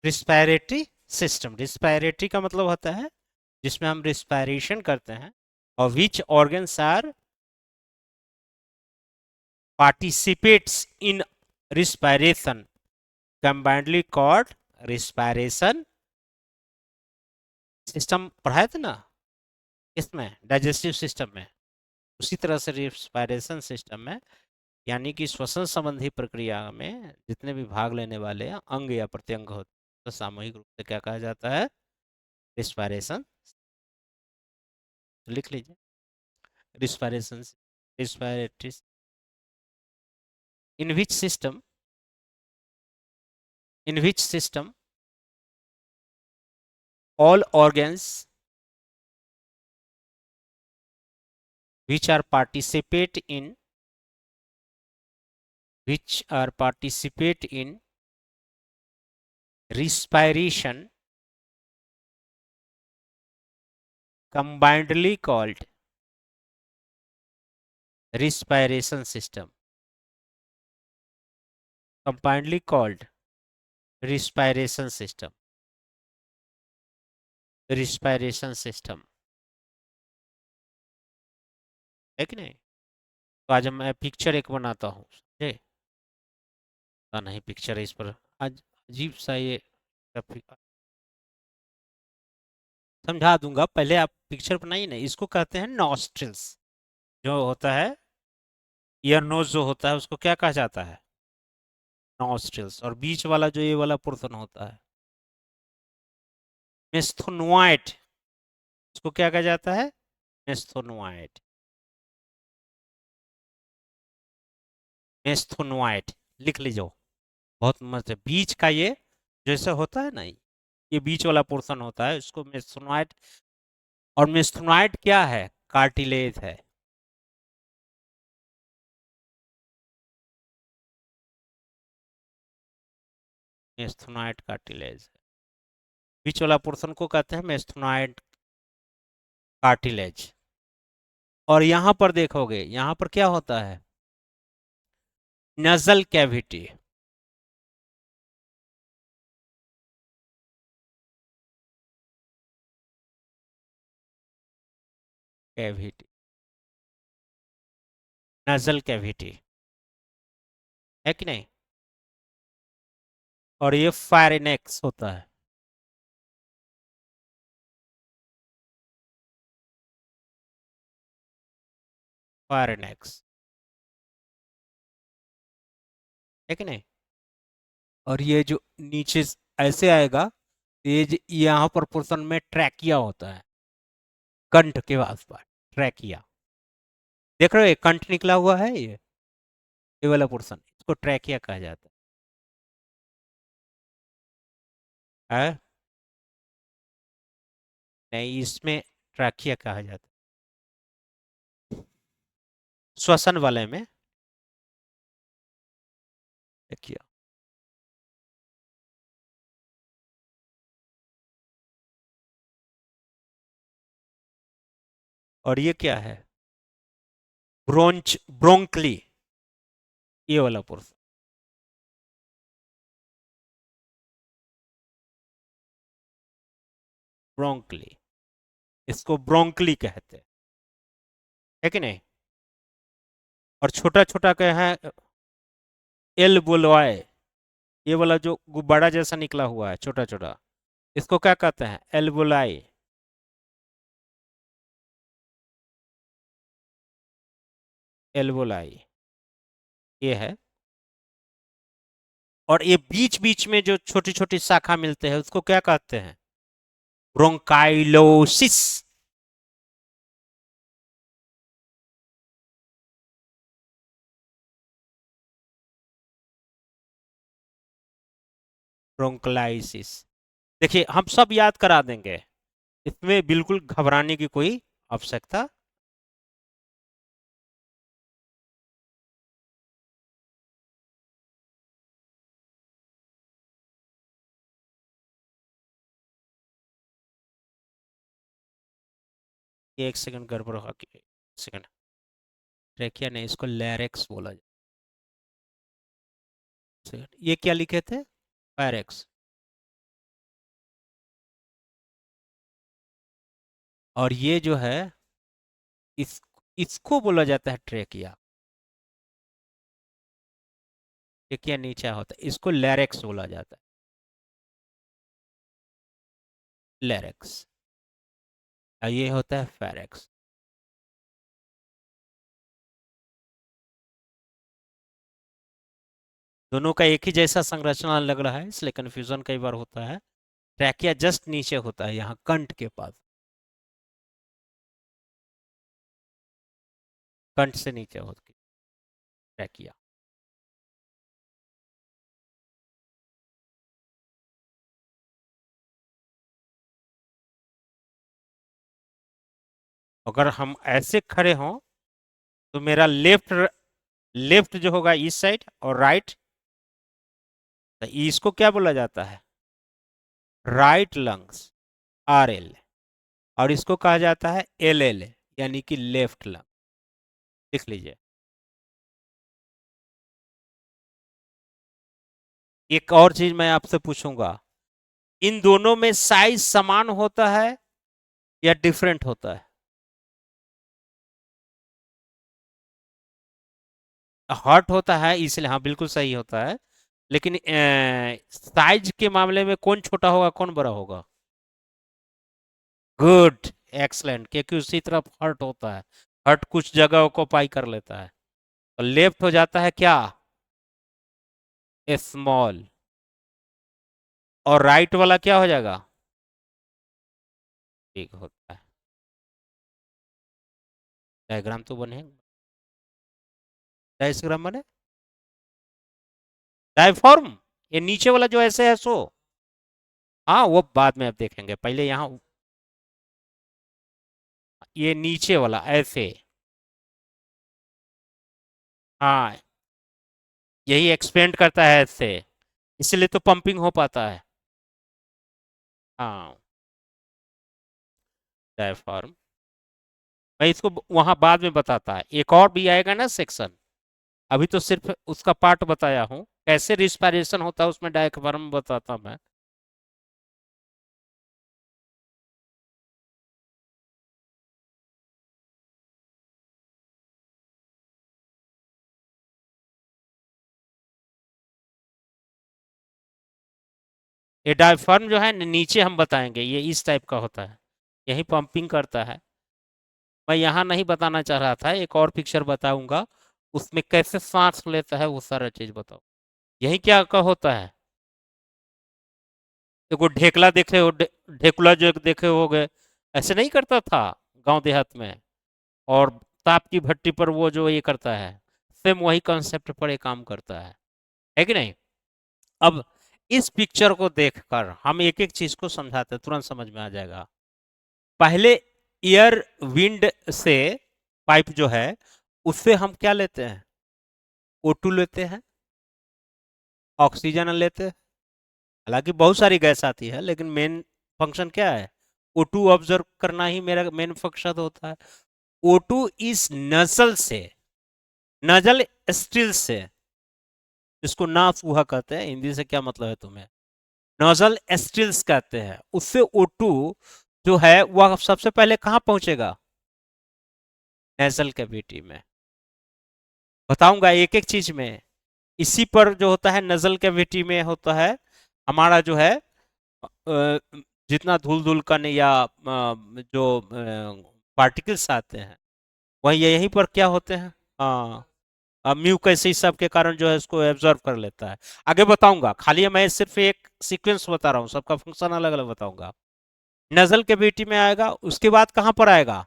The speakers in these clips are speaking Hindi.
रिस्पायरेटरी सिस्टम, रिस्पायरेटरी का मतलब होता है जिसमें हम रिस्पायरेशन करते हैं, और which organs are participates in respiration combinedly called respiration system पढ़ाए थे ना इसमें, डाइजेस्टिव सिस्टम में। उसी तरह से रिस्पायरेशन सिस्टम में, यानी कि श्वसन संबंधी प्रक्रिया में जितने भी भाग लेने वाले अंग या प्रत्यंग होते हैं तो सामूहिक रूप से क्या कहा जाता है, रिस्पायरेशन। तो लिख लीजिए, respiration, respiratory, in which system, in which system all organs which are participate in, which are participate in respiration combinedly called respiration system, combinedly called respiration system, respiration system, है कि नहीं? तो आज मैं पिक्चर एक बनाता हूँ, समझे? नहीं, पिक्चर है इस पर आज अजीब सा ये समझा दूंगा, पहले आप पिक्चर बनाइए ना। इसको कहते हैं नॉस्ट्रिल्स, जो होता है ईयर नोज जो होता है उसको क्या कहा जाता है, नॉस्ट्रिल्स। और बीच वाला जो ये वाला पोर्शन होता है मेस्थोनोइड, इसको क्या कहा जाता है, मेस्थोनोइड, मेस्थोनोइड लिख लीजिए। बहुत मस्त है, बीच का ये जैसे होता है ना, ये बीच वाला पोर्शन होता है इसको मेस्थोनोइड। और मेस्थोनोइड क्या है, कार्टिलेज है। मेस्थोनोइड कार्टिलेज है, बीच वाला पोर्शन को कहते हैं मेस्थोनोइड कार्टिलेज। और यहाँ पर देखोगे, यहाँ पर क्या होता है, nasal cavity, cavity, nasal cavity, है कि नहीं? और ये फायरिनेक्स होता है, फायरिनेक्स, है कि नहीं? और ये जो नीचे ऐसे आएगा, तो ये यहाँ पर पोर्शन में ट्रैकिया होता है, कंठ के आसपास ट्रैकिया, देख रहे हो, ये कंठ निकला हुआ है, ये वाला पोर्शन, इसको ट्रैकिया कहा जाता है। नहीं, इसमें ट्रैकिया कहा जाता है, श्वसन वाले में ट्रैकिया। और ये क्या है, ब्रोंच, ब्रोंकली, ये वाला पोर्शन, ब्रोंकली, इसको ब्रोंकली कहते हैं, है कि नहीं? और छोटा छोटा क्या है, एल्वोलॉय, ये वाला जो गुब्बारा जैसा निकला हुआ है छोटा छोटा, इसको क्या कहते हैं, एल्वोलाई, एल्वोलाई, ये है। और ये बीच बीच में जो छोटी छोटी शाखा मिलते हैं उसको क्या कहते हैं, ब्रोंकाइलोसिस, ब्रोंकलाइसिस। देखिए, हम सब याद करा देंगे, इसमें बिल्कुल घबराने की कोई आवश्यकता। एक सेकंड गड़बड़ होगा, एक सेकंड, ट्रेकिया नहीं, इसको लैरेक्स बोला जाए। ये क्या लिखे थे, पैरेक्स, और ये जो है इस इसको बोला जाता है ट्रेकिया। ट्रेकिया नीचे होता है, इसको लैरिक्स बोला जाता है, लैरिक्स। और ये होता है फेरिक्स। दोनों का एक ही जैसा संरचना लग रहा है, इसलिए कंफ्यूजन कई बार होता है। ट्रैकिया जस्ट नीचे होता है, यहाँ कंठ के पास, कंठ से नीचे होती है ट्रैकिया। अगर हम ऐसे खड़े हों तो मेरा लेफ्ट लेफ्ट जो होगा इस साइड और राइट, तो इसको क्या बोला जाता है? Right lungs, R L. और इसको कहा जाता है एल एल, यानी कि लेफ्ट लंग। लिख लीजिए। एक और चीज मैं आपसे पूछूंगा, इन दोनों में साइज समान होता है या डिफरेंट होता है? हॉट होता है इसलिए, हाँ बिल्कुल सही होता है। लेकिन साइज के मामले में कौन छोटा होगा कौन बड़ा होगा? गुड, एक्सलेंट, क्योंकि उसी तरफ हर्ट होता है। हर्ट कुछ जगह को पाई कर लेता है। तो लेफ्ट हो जाता है क्या? स्मॉल। और राइट वाला क्या हो जाएगा? बिग होता है। डायग्राम तो बने, डायग्राम बने, डायफॉर्म। ये नीचे वाला जो ऐसे है सो, हाँ वो बाद में अब देखेंगे, पहले यहाँ ये नीचे वाला ऐसे। हाँ, यही एक्सपेंड करता है ऐसे, इसलिए तो पंपिंग हो पाता है। हाँ, डायफॉर्म। मैं इसको वहां बाद में बताता है, एक और भी आएगा ना सेक्शन। अभी तो सिर्फ उसका पार्ट बताया हूँ, कैसे रिस्पायरेशन होता है उसमें डायफ्राम बताता मैं। ये डायफ्राम जो है नीचे हम बताएंगे, ये इस टाइप का होता है, यही पंपिंग करता है। मैं यहाँ नहीं बताना चाह रहा था, एक और पिक्चर बताऊंगा, उसमें कैसे सांस लेता है वो सारा चीज बताओ। यही क्या का होता है? देखो ढेकला देखे हो, ढेकुला जो देखे होगे, ऐसे नहीं करता था गांव देहात में। और ताप की भट्टी पर वो जो ये करता है, सेम वही कॉन्सेप्ट पर ये काम करता है कि नहीं? अब इस पिक्चर को देखकर हम एक एक चीज को समझाते हैं, तुरंत समझ में आ जाएगा। पहले एयर विंड से, पाइप जो है उससे हम क्या लेते हैं? O2 लेते हैं, ऑक्सीजन लेते हैं। हालांकि बहुत सारी गैस आती है, लेकिन मेन फंक्शन क्या है? O2 ऑब्जर्व करना ही मेरा मेन फंक्शन होता है। O2 इस नजल से, नजल स्टिल से, इसको ना चूहा कहते हैं, हिंदी से क्या मतलब है तुम्हें? नोजल स्टिल्स कहते हैं, उससे O2 जो है वह सबसे पहले कहां पहुंचेगा? नेजल कैविटी में। बताऊंगा एक एक चीज में। इसी पर जो होता है नजल कैविटी में होता है हमारा जो है जितना धूल धूल कण या जो पार्टिकल्स आते हैं, वही यहीं पर क्या होते हैं? हाँ, म्यूकस इस सब के कारण जो है इसको एब्जॉर्ब कर लेता है। आगे बताऊंगा, खाली मैं सिर्फ एक सीक्वेंस बता रहा हूँ, सबका फंक्शन अलग अलग बताऊंगा। नजल कैविटी में आएगा, उसके बाद कहां पर आएगा?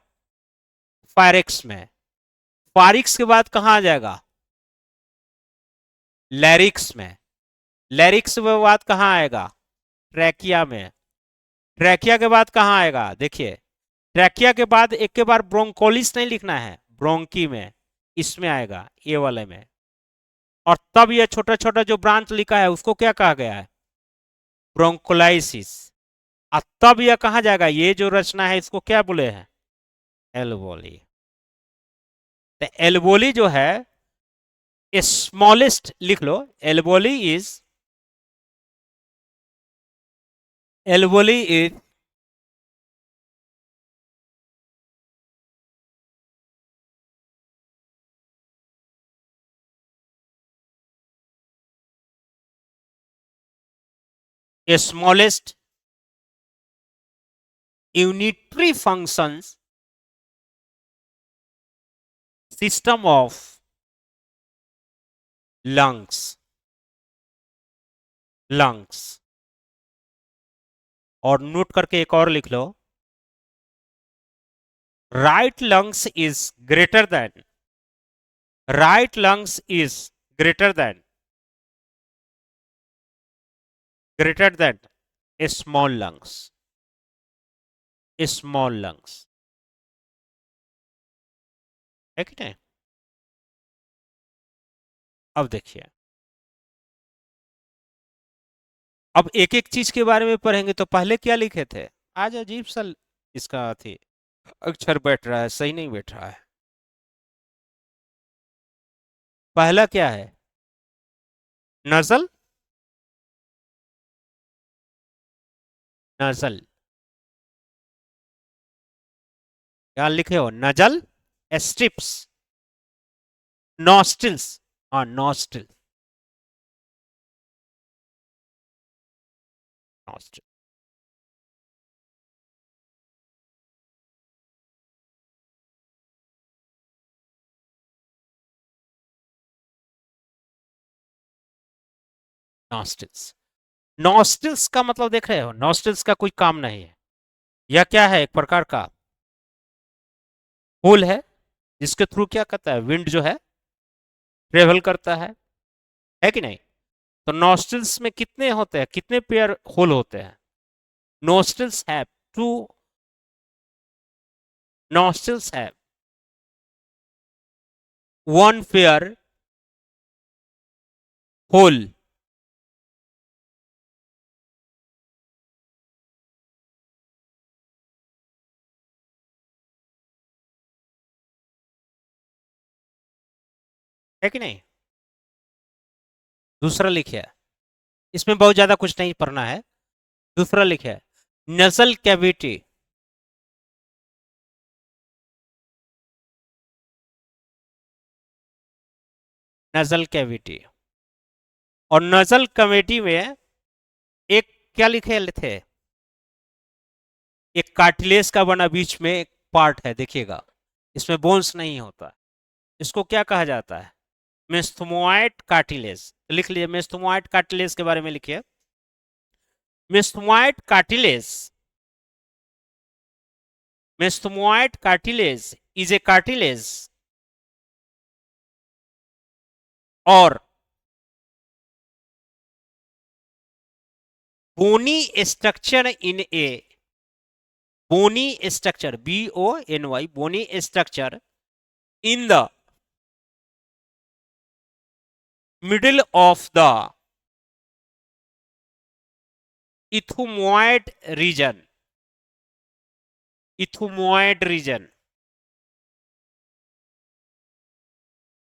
फायरिक्स में। फारिक्स के बाद कहां आ जाएगा? लैरिक्स में। लैरिक्स के बाद कहां आएगा? ट्रैकिया में। ट्रैकिया के बाद कहां आएगा? देखिए, ट्रैकिया के बाद एक के बार ब्रोंकोलिस नहीं लिखना है, ब्रोंकी में, इसमें आएगा, ए वाले में। और तब ये छोटा छोटा जो ब्रांच लिखा है उसको क्या कहा गया है? ब्रोंकोलाइसिस। और तब यह कहा जाएगा, ये जो रचना है इसको क्या बोले हैं? एल्वोली। तो एल्वोली जो है स्मॉलेस्ट, लिख लो, alveoli is, alveoli is a smallest unitary functions system of lungs. और नोट करके एक और लिख लो, right lungs is greater than right lungs is greater than a small lungs. है कि नहीं? अब देखिए, अब एक एक चीज के बारे में पढ़ेंगे। तो पहले क्या लिखे थे? आज अजीब सा इसका थी, अक्षर बैठ रहा है, सही नहीं बैठ रहा है। पहला क्या है? नजल नजल क्या लिखे हो? Nasal, strips, nostrils. हाँ, नॉस्ट्रिल, नॉस्ट्रिल, नॉस्ट्रिल्स। नॉस्ट्रिल्स का मतलब देख रहे हो? नॉस्ट्रिल्स का कोई काम नहीं है। यह क्या है? एक प्रकार का होल है, जिसके थ्रू क्या करता है? विंड जो है ट्रेवल करता है कि नहीं? तो नॉस्ट्रिल्स में कितने होते हैं? कितने पेयर होल होते हैं? Nostrils have two nostrils have one pair hole. है कि नहीं? दूसरा लिखिए, इसमें बहुत ज्यादा कुछ नहीं पढ़ना है। दूसरा लिखिए, नसल कैविटी। नजल कैविटी, और नजल कैविटी में एक क्या लिखे थे? एक कार्टिलेज का बना बीच में एक पार्ट है, देखिएगा, इसमें बोन्स नहीं होता। इसको क्या कहा जाता है? Mesethmoid cartilage. लिख लीजिए, मेस्थोमोइड कार्टिलेज के बारे में लिखिए। Mesethmoid cartilage, mesethmoid cartilage is a cartilage और bony structure in a bony structure, bony, bony structure in the middle of the ethmoid region. Ethmoid region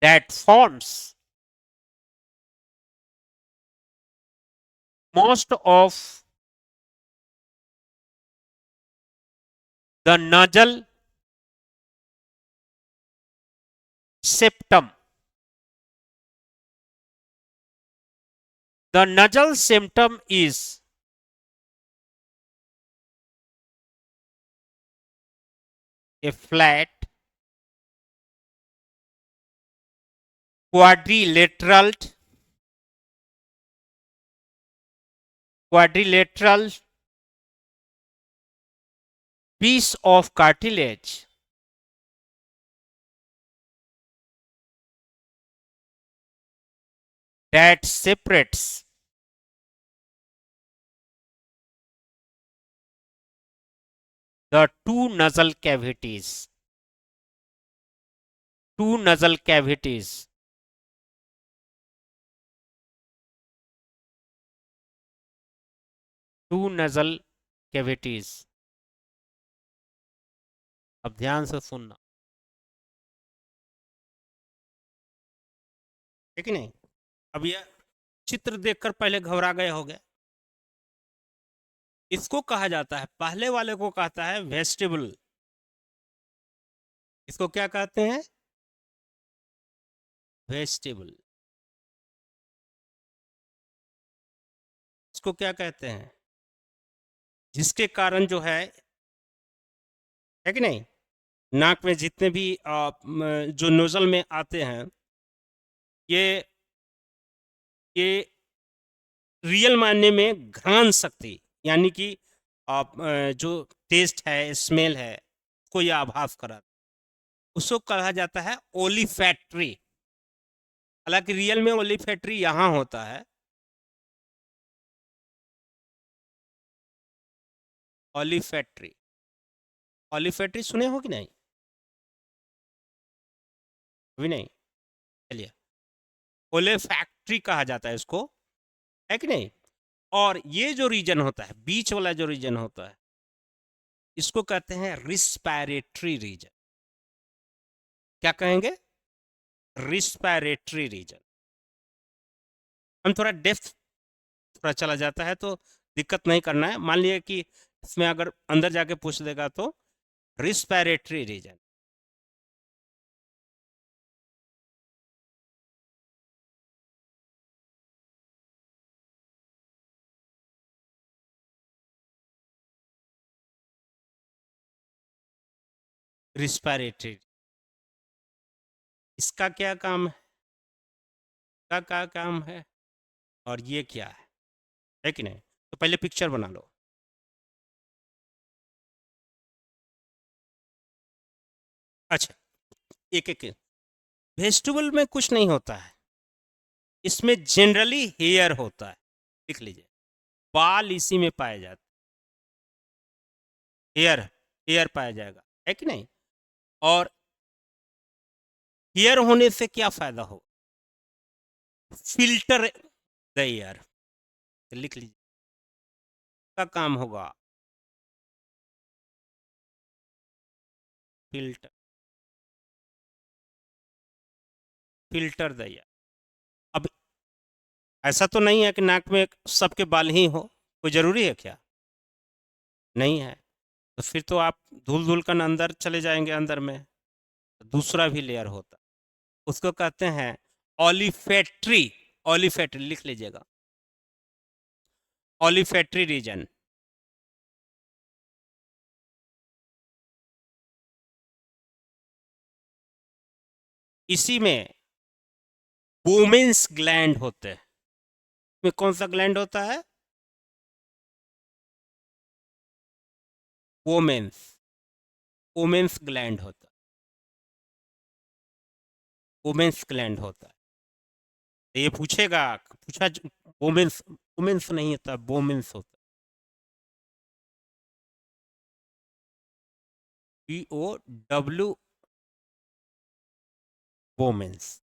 that forms most of the nasal septum. The nasal septum is a flat quadrilateral piece of cartilage that separates the two nasal cavities. Two nasal cavities. Two nasal cavities. अब ध्यान से सुनना, ठीक नहीं? अब यह चित्र देखकर पहले घबरा गए होंगे। इसको कहा जाता है, पहले वाले को कहता है वेस्टिबुल। इसको क्या कहते हैं? वेस्टिबुल। उसको क्या कहते हैं, जिसके कारण जो है कि नहीं, नाक में जितने भी जो नोजल में आते हैं, ये ये रियल मायने में घ्राण शक्ति, यानी कि जो टेस्ट है, स्मेल है, को यह आभास करा, उसको कहा जाता है ओलिफैक्ट्री। हालांकि रियल में ओलिफैक्ट्री यहाँ होता है। ओलिफैक्ट्री, ओलिफैक्ट्री सुने हो कि नहीं? अभी नहीं, चलिए, ओलिफैक्ट्री कहा जाता है इसको, है कि नहीं। और ये जो रीजन होता है, बीच वाला जो रीजन होता है, इसको कहते हैं रिस्पायरेटरी रीजन। क्या कहेंगे? Respiratory region. हम थोड़ा डेप्थ थोड़ा चला जाता है तो दिक्कत नहीं करना है। मान लिया कि इसमें अगर अंदर जाके पूछ देगा तो रिस्पायरेटरी रीजन, रिस्पायरेटरी, इसका क्या काम है, का क्या काम है, और ये क्या है कि नहीं। तो पहले पिक्चर बना लो। अच्छा, एक एक वेजिटेबल में कुछ नहीं होता है, इसमें जनरली हेयर होता है। लिख लीजिए, बाल इसी में पाए जाते, हेयर, हेयर पाया जाएगा, है कि नहीं। और हेयर होने से क्या फायदा हो, फिल्टर द एयर, लिख लीजिए, का काम होगा फिल्टर, फिल्टर द एयर। अब ऐसा तो नहीं है कि नाक में सबके बाल ही हो, कोई जरूरी है क्या? नहीं है। तो फिर तो आप धूल धूल कर अंदर चले जाएंगे, अंदर में दूसरा भी लेयर होता, उसको कहते हैं ऑलिफैक्ट्री। ऑलिफैक्ट्री लिख लीजिएगा, ऑलिफैक्ट्री रीजन। इसी में वोमेन्स ग्लैंड होते हैं। में कौन सा ग्लैंड होता है? वोमेन्स, वोमेन्स ग्लैंड होता है, वोमेन्स ग्लैंड होता है। तो ये पूछेगा, पूछा, वोमेन्स, वोमेन्स नहीं होता, वोमेन्स होता है, WO, वोमेन्स,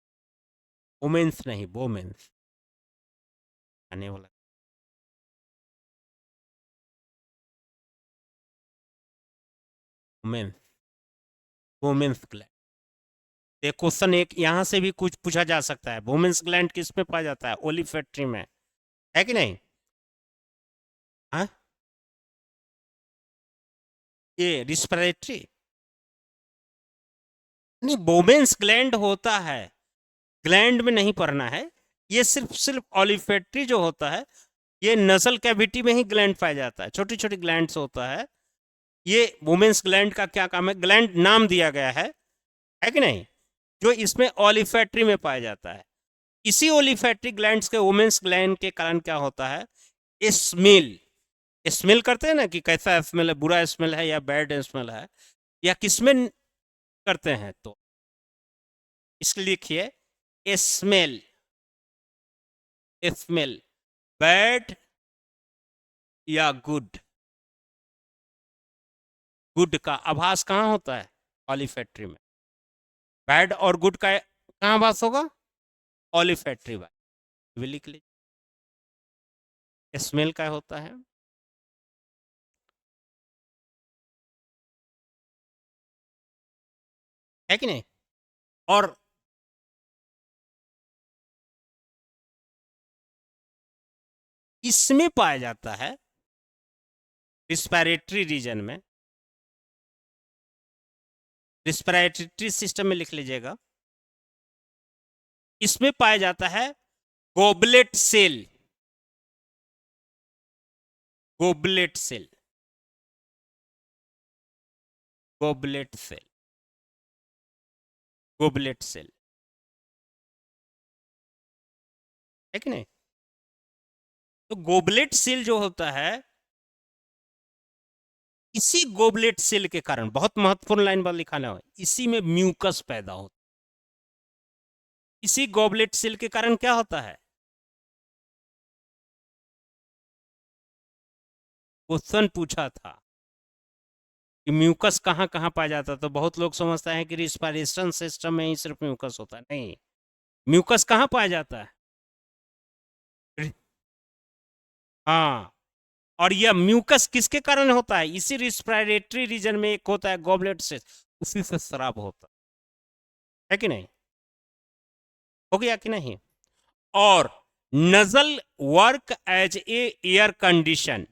वोमेन्स नहीं, वोमेन्स आने वाला, वोमेन्स, वोमेन्स ग्लैंड। ये क्वेश्चन एक यहाँ से भी कुछ पूछा जा सकता है, वोमेन्स ग्लैंड किस में पाया जाता है? ओलिफैक्ट्री में, है कि नहीं? हाँ, ये रिस्पिरेटरी नहीं, वोमेन्स ग्लैंड होता है, ग्लैंड में नहीं पढ़ना है। ये सिर्फ सिर्फ ओलिफैक्ट्री जो होता है, ये नसल कैविटी में ही ग्लैंड पाया जाता है, छोटी छोटी ग्लैंड्स होता है। ये वुमेन्स ग्लैंड का क्या काम है? ग्लैंड नाम दिया गया है कि नहीं, जो इसमें ओलिफैक्ट्री में पाया जाता है। इसी ओलिफैक्ट्री ग्लैंड्स के वुमेन्स ग्लैंड के कारण क्या होता है, स्मेल, स्मेल करते हैं ना कि कैसा स्मेल है, बुरा स्मेल है या बैड स्मेल है, या किसमें करते हैं, तो इसके लिखिए स्मेल, स्मेल, बैड या गुड। गुड का आभास कहाँ होता है? ओलिफैक्ट्री में। बैड और गुड का कहाँ आभास होगा? ओलिफैक्ट्री में। लिख लीजिए, स्मेल का होता है कि नहीं। और इसमें पाया जाता है रिस्पिरेटरी रीजन में, रिस्पिरेटरी सिस्टम में लिख लीजिएगा, इसमें पाया जाता है goblet cell. Goblet cell, goblet cell, goblet cell, है कि नहीं? तो गोबलेट सेल जो होता है, इसी गोबलेट सेल के कारण, बहुत महत्वपूर्ण लाइन पर लिखा है, इसी में म्यूकस पैदा होता है। इसी गोबलेट सेल के कारण क्या होता है? क्वेश्चन पूछा था कि म्यूकस कहाँ कहाँ पाया जाता है, तो बहुत लोग समझते हैं कि रिस्पायरेशन सिस्टम में ही सिर्फ म्यूकस होता है। नहीं, म्यूकस कहाँ पाया जाता है? हाँ, और यह म्यूकस किसके कारण होता है? इसी रिस्पायरेटरी रीजन में एक होता है गॉबलेट से, उसी से स्राव होता है कि नहीं? हो गया कि नहीं? और nasal work as a air condition,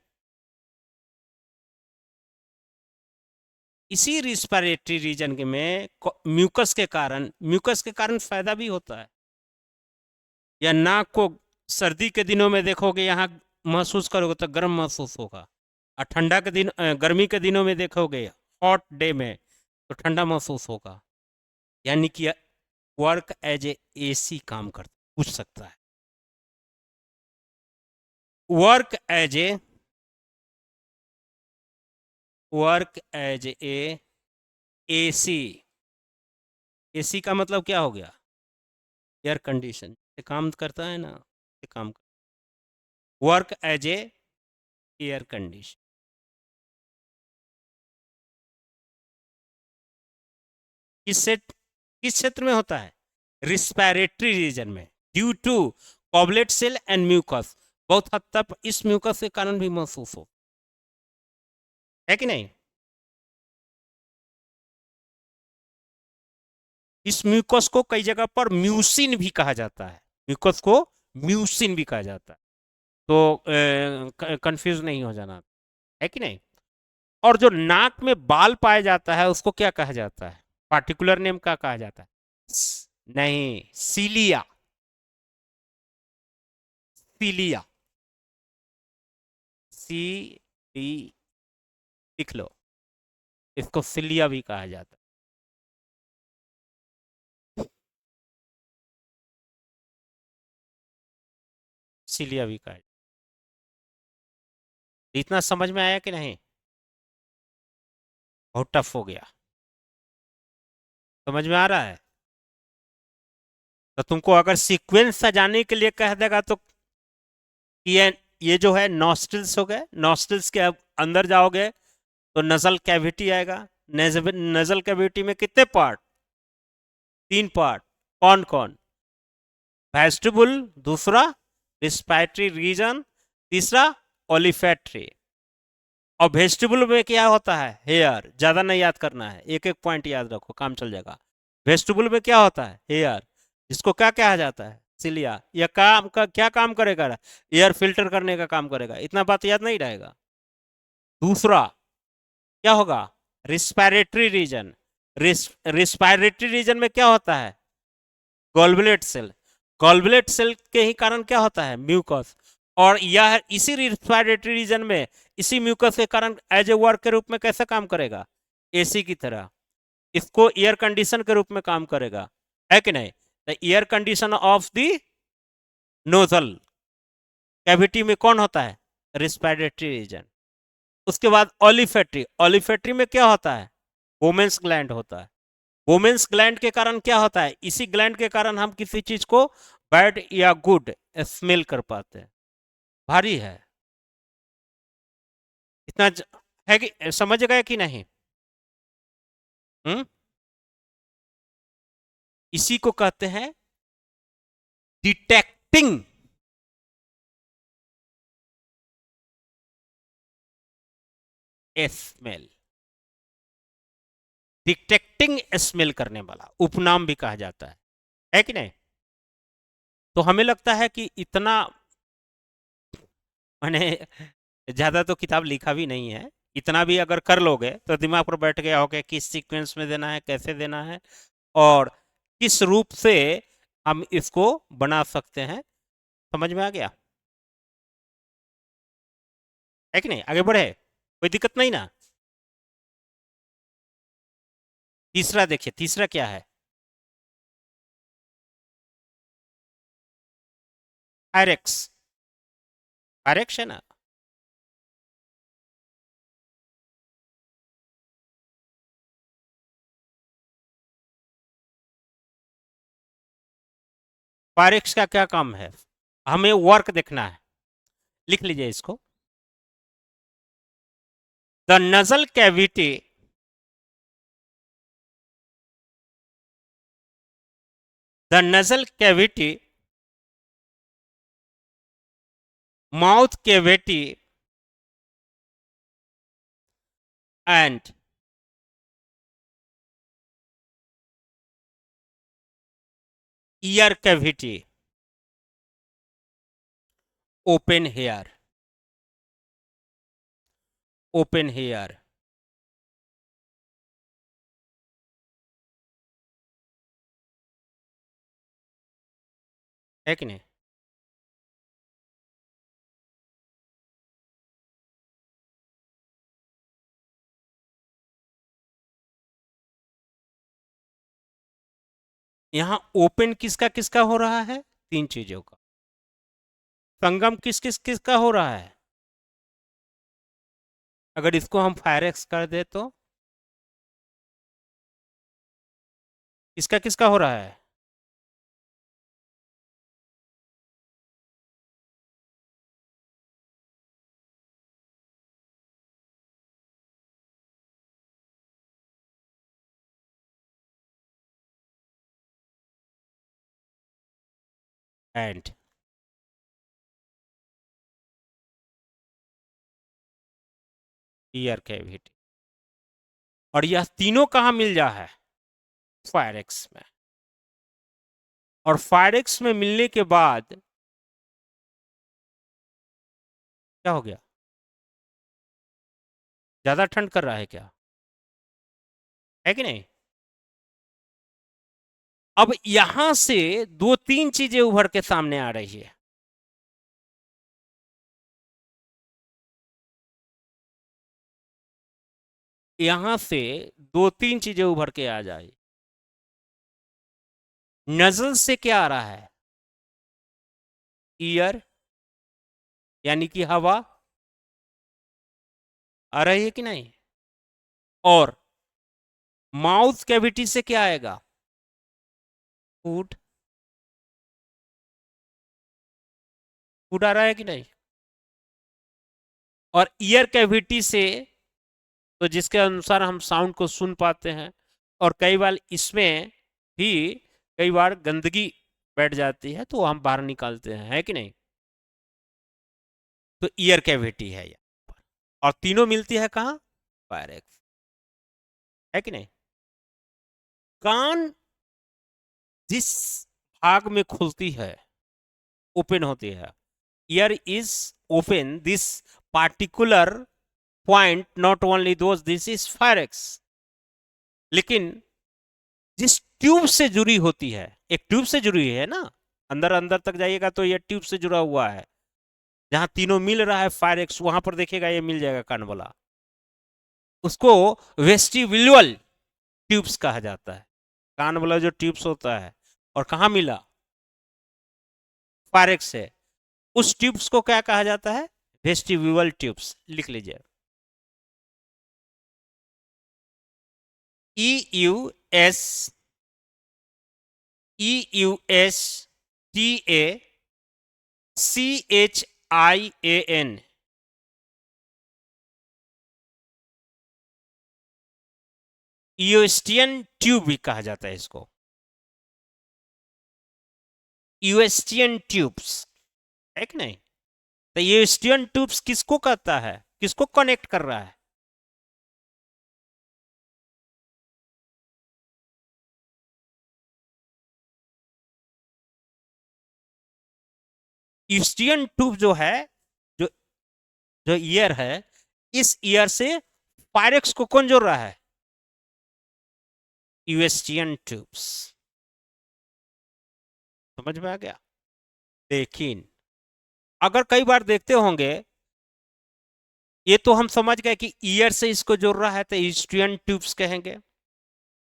इसी रिस्पायरेटरी रीजन के में म्यूकस के कारण फायदा भी होता है। या नाक को सर्दी के दिनों में देखोगे, यहाँ महसूस करोगे तो गर्म महसूस होगा, और ठंडा के दिन गर्मी के दिनों में देखोगे हॉट डे में तो ठंडा महसूस होगा। यानी कि वर्क एज ए एसी काम करता, पूछ सकता है। Work as a AC, AC का मतलब क्या हो गया? एयर कंडीशन से काम करता है ना, से काम work as a air condition. किस क्षेत्र में होता है? रिस्पायरेटरी रीजन में, due to goblet cell and mucus. बहुत हद तक इस म्यूकस के कारण भी महसूस हो, है कि नहीं? इस म्यूकस को कई जगह पर म्यूसिन भी कहा जाता है, म्यूकस को म्यूसिन भी कहा जाता है, तो कंफ्यूज नहीं हो जाना, है कि नहीं? और जो नाक में बाल पाया जाता है उसको क्या कहा जाता है? पार्टिकुलर नेम क्या कहा जाता है? नहीं, सीलिया, सीलिया, सी डी, लिख लो, इसको सिलिया भी कहा जाता है। सिलिया भी कहा जाता है। इतना समझ में आया कि नहीं? बहुत टफ हो गया, समझ में आ रहा है? तो तुमको अगर सीक्वेंस सजाने के लिए कह देगा तो ये जो है नॉस्ट्रिल्स हो गए, नॉस्ट्रिल्स के अब अंदर जाओगे तो नजल कैविटी आएगा। नजल कैविटी में कितने पार्ट? 3 पार्ट। कौन कौन? वेस्टिबुल, दूसरा रिस्पायरेटरी रीजन, तीसरा ओलिफैक्टरी। और वेस्टिबुल में क्या होता है? हेयर। ज्यादा नहीं याद करना है, एक एक पॉइंट याद रखो, काम चल जाएगा। वेस्टिबुल में क्या होता है? हेयर, जिसको क्या कहा जाता है? सिलिया। यह काम का क्या काम करेगा? एयर फिल्टर करने का काम करेगा। इतना बात याद नहीं रहेगा। दूसरा क्या होगा? Respiratory reason. रिस्पायरेटरी रीजन में क्या होता है? गॉलब्लेट सेल। गॉलब्लेट सेल के ही कारण क्या होता है? म्यूकस। और यह इसी रिस्पायरेटरी रीजन में, इसी म्यूकस के कारण एज ए वर्क के रूप में कैसे काम करेगा? एसी की तरह। इसको एयर कंडीशन के रूप में काम करेगा, है कि नहीं? The air condition of the nasal cavity में कौन होता है? Respiratory region. उसके बाद ओलिफैक्टरी। ओलिफैक्टरी में क्या होता है? वोमेन्स ग्लैंड होता है। वोमेन्स ग्लैंड के कारण क्या होता है? इसी ग्लैंड के कारण हम किसी चीज को बैड या गुड स्मेल कर पाते हैं। भारी है, इतना है कि समझ गए कि नहीं? इसी को कहते हैं डिटेक्टिंग स्मेल। डिटेक्टिंग स्मेल करने वाला उपनाम भी कहा जाता है कि नहीं? तो हमें लगता है कि इतना, मैंने ज्यादा तो किताब लिखा भी नहीं है, इतना भी अगर कर लोगे तो दिमाग पर बैठ गया होगा किस सीक्वेंस में देना है, कैसे देना है, और किस रूप से हम इसको बना सकते हैं। समझ में आ गया, है कि नहीं? आगे बढ़े, कोई दिक्कत नहीं ना? तीसरा देखिए, तीसरा क्या है? फायरेक्स, फायरेक्स है ना? फायरेक्स का क्या काम है? हमें वर्क देखना है, लिख लीजिए इसको। The nasal cavity the nasal cavity mouth cavity and ear cavity open here, open here, है कि नहीं? यहाँ ओपन किसका किसका हो रहा है? तीन चीजों का। संगम किस किस किसका हो रहा है? अगर इसको हम फायरेक्स कर दे तो इसका किसका हो रहा है? And ear cavity. और यह तीनों कहाँ मिल जा है? फायरेक्स में। और फायरेक्स में मिलने के बाद क्या हो गया? ज्यादा ठंड कर रहा है क्या? है कि नहीं? अब यहां से दो तीन चीजें उभर के सामने आ रही है। यहां से दो तीन चीजें उभर के आ जाए। नजल से क्या आ रहा है? ईयर, यानी कि हवा आ रही है कि नहीं? और माउथ कैविटी से क्या आएगा? फूड, फूड आ रहा है कि नहीं? और ईयर कैविटी से तो जिसके अनुसार हम साउंड को सुन पाते हैं, और कई बार इसमें भी कई बार गंदगी बैठ जाती है तो हम बाहर निकालते हैं, है कि नहीं? तो ईयर कैविटी है यहाँ पर। और तीनों मिलती है कहाँ? फायरेक्स, है कि नहीं? कान जिस भाग में खुलती है, ओपन होती है, year is open this particular point, not only those, this is फायरेक्स। लेकिन जिस ट्यूब से जुड़ी होती है, एक ट्यूब से जुड़ी है ना, अंदर अंदर तक जाइएगा तो ये ट्यूब से जुड़ा हुआ है। जहां तीनों मिल रहा है फायरेक्स, वहां पर देखिएगा ये मिल जाएगा कान वाला। उसको वेस्टिब्यूलर ट्यूब्स कहा जाता है, कान वाला जो ट्यूब्स होता है। और कहाँ मिला? फायरेक्स से। उस ट्यूब्स को क्या कहा जाता है? वेस्टिब्यूलर ट्यूब्स, लिख लीजिए। EUS, EUSTACHIAN, यूएस्टियन ट्यूब भी कहा जाता है इसको, यूएस्टियन ट्यूब्स, है कि नहीं? तो यूएस्टियन ट्यूब्स किसको कहता है, किसको कनेक्ट कर रहा है? ईस्टियन ट्यूब जो है, जो जो ईयर है, इस ईयर से पायरेक्स को कौन जोड़ रहा है? यूएस्टियन ट्यूब्स। समझ में आ गया? लेकिन अगर कई बार देखते होंगे ये तो हम समझ गए कि ईयर से इसको जोड़ रहा है तो ईस्ट्रियन ट्यूब्स कहेंगे।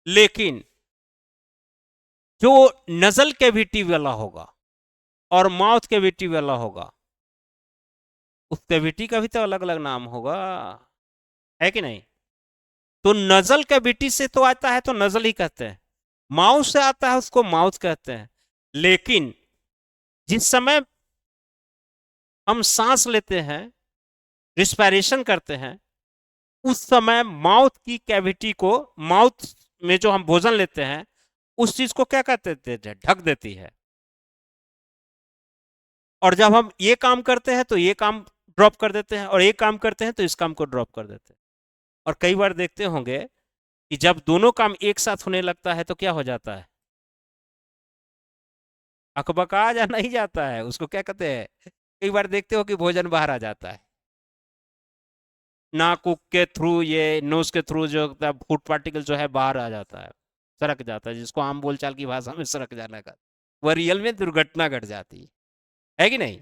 लेकिन जो नजल कैविटी वाला होगा और माउथ कैविटी वाला होगा, उस कैविटी का भी तो अलग अलग नाम होगा, है कि नहीं? तो नजल कैविटी से तो आता है तो नजल ही कहते हैं, माउथ से आता है उसको माउथ कहते हैं। लेकिन जिस समय हम सांस लेते हैं, रिस्पायरेशन करते हैं, उस समय माउथ की कैविटी को, माउथ में जो हम भोजन लेते हैं, उस चीज को क्या कहते थे, ढक देती है। और जब हम ये काम करते हैं तो ये काम ड्रॉप कर देते हैं, और ये काम करते हैं तो इस काम को ड्रॉप कर देते हैं। और कई बार देखते होंगे कि जब दोनों काम एक साथ होने लगता है तो क्या हो जाता है, अकबका जा नहीं जाता है, उसको क्या कहते हैं, कई बार देखते हो कि भोजन बाहर आ जाता है नाक के थ्रू, ये नोज के थ्रू जो फूड पार्टिकल जो है बाहर आ जाता है, सरक जाता है, जिसको आम बोलचाल की भाषा में सरक जाने का, वह रियल में दुर्घटना घट जाती है कि नहीं?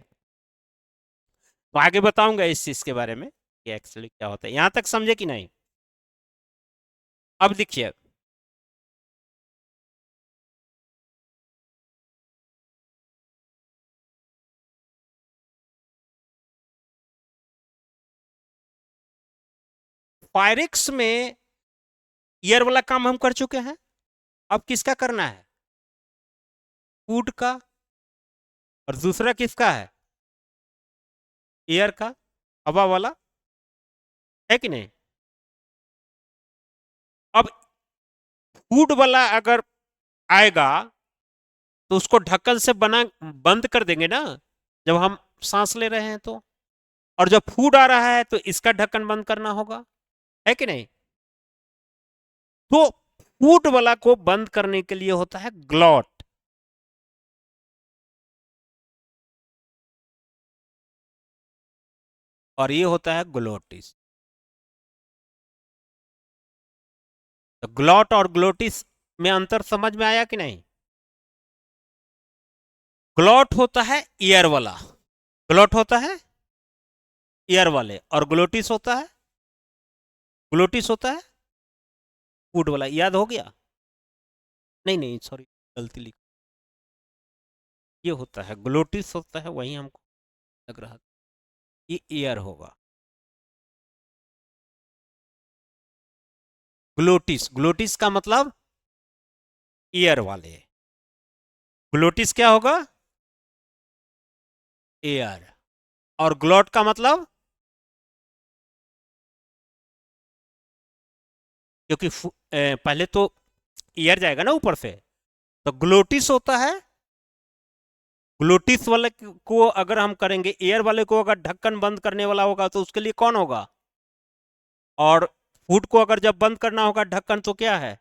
तो आगे बताऊंगा इस चीज के बारे में कि एक्चुअली क्या होता है। यहां तक समझे कि नहीं? अब देखिए, फायरिक्स में ईयर वाला काम हम कर चुके हैं। अब किसका करना है, फूड का, और दूसरा किसका है, एयर का, हवा वाला, है कि नहीं? अब फूड वाला अगर आएगा तो उसको ढक्कन से बना बंद कर देंगे ना, जब हम सांस ले रहे हैं तो। और जब फूड आ रहा है तो इसका ढक्कन बंद करना होगा, है कि नहीं? तो फूड वाला को बंद करने के लिए होता है ग्लॉट, और ये होता है ग्लोटिस। तो ग्लॉट और ग्लोटिस में अंतर समझ में आया कि नहीं? ग्लॉट होता है ईयर वाला, ग्लॉट होता है ईयर वाले, और ग्लोटिस होता है फूड वाला। याद हो गया? नहीं नहीं, सॉरी, गलती लिख, ये होता है ग्लोटिस होता है, वही हमको लग रहा था ये ईयर होगा। ग्लोटिस, ग्लोटिस का मतलब ईयर वाले, ग्लोटिस क्या होगा, एयर। और ग्लॉट का मतलब, क्योंकि पहले तो ईयर जाएगा ना ऊपर से, तो ग्लोटिस होता है, ग्लोटिस वाले को अगर हम करेंगे, एयर वाले को अगर ढक्कन बंद करने वाला होगा तो उसके लिए कौन होगा, और फूड को अगर जब बंद करना होगा ढक्कन तो क्या है,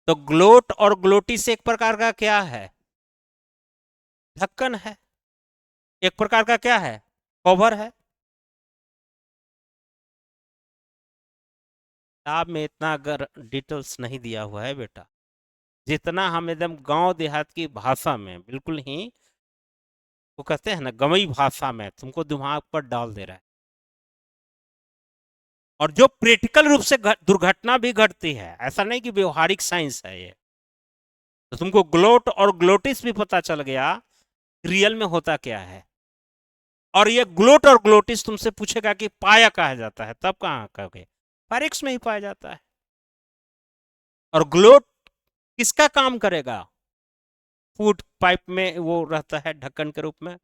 तो ग्लोट और ग्लोटिस एक प्रकार का क्या है, ढक्कन है, एक प्रकार का क्या है, कवर है। किताब में इतना अगर डिटेल्स नहीं दिया हुआ है बेटा, जितना हम एकदम गांव देहात की भाषा में बिल्कुल ही, वो कहते हैं ना गवई भाषा में तुमको दिमाग पर डाल दे रहा है। और जो प्रैक्टिकल रूप से दुर्घटना भी घटती है, ऐसा नहीं कि व्यवहारिक साइंस है ये, तो तुमको ग्लोट और ग्लोटिस भी पता चल गया रियल में होता क्या है। और ये ग्लोट और ग्लोटिस तुमसे पूछेगा कि पाया कहा जाता है, तब कहाँ कहोगे, फारिक्स में ही पाया जाता है। और ग्लोट किसका काम करेगा, फूड पाइप में वो रहता है ढक्कन के रूप में,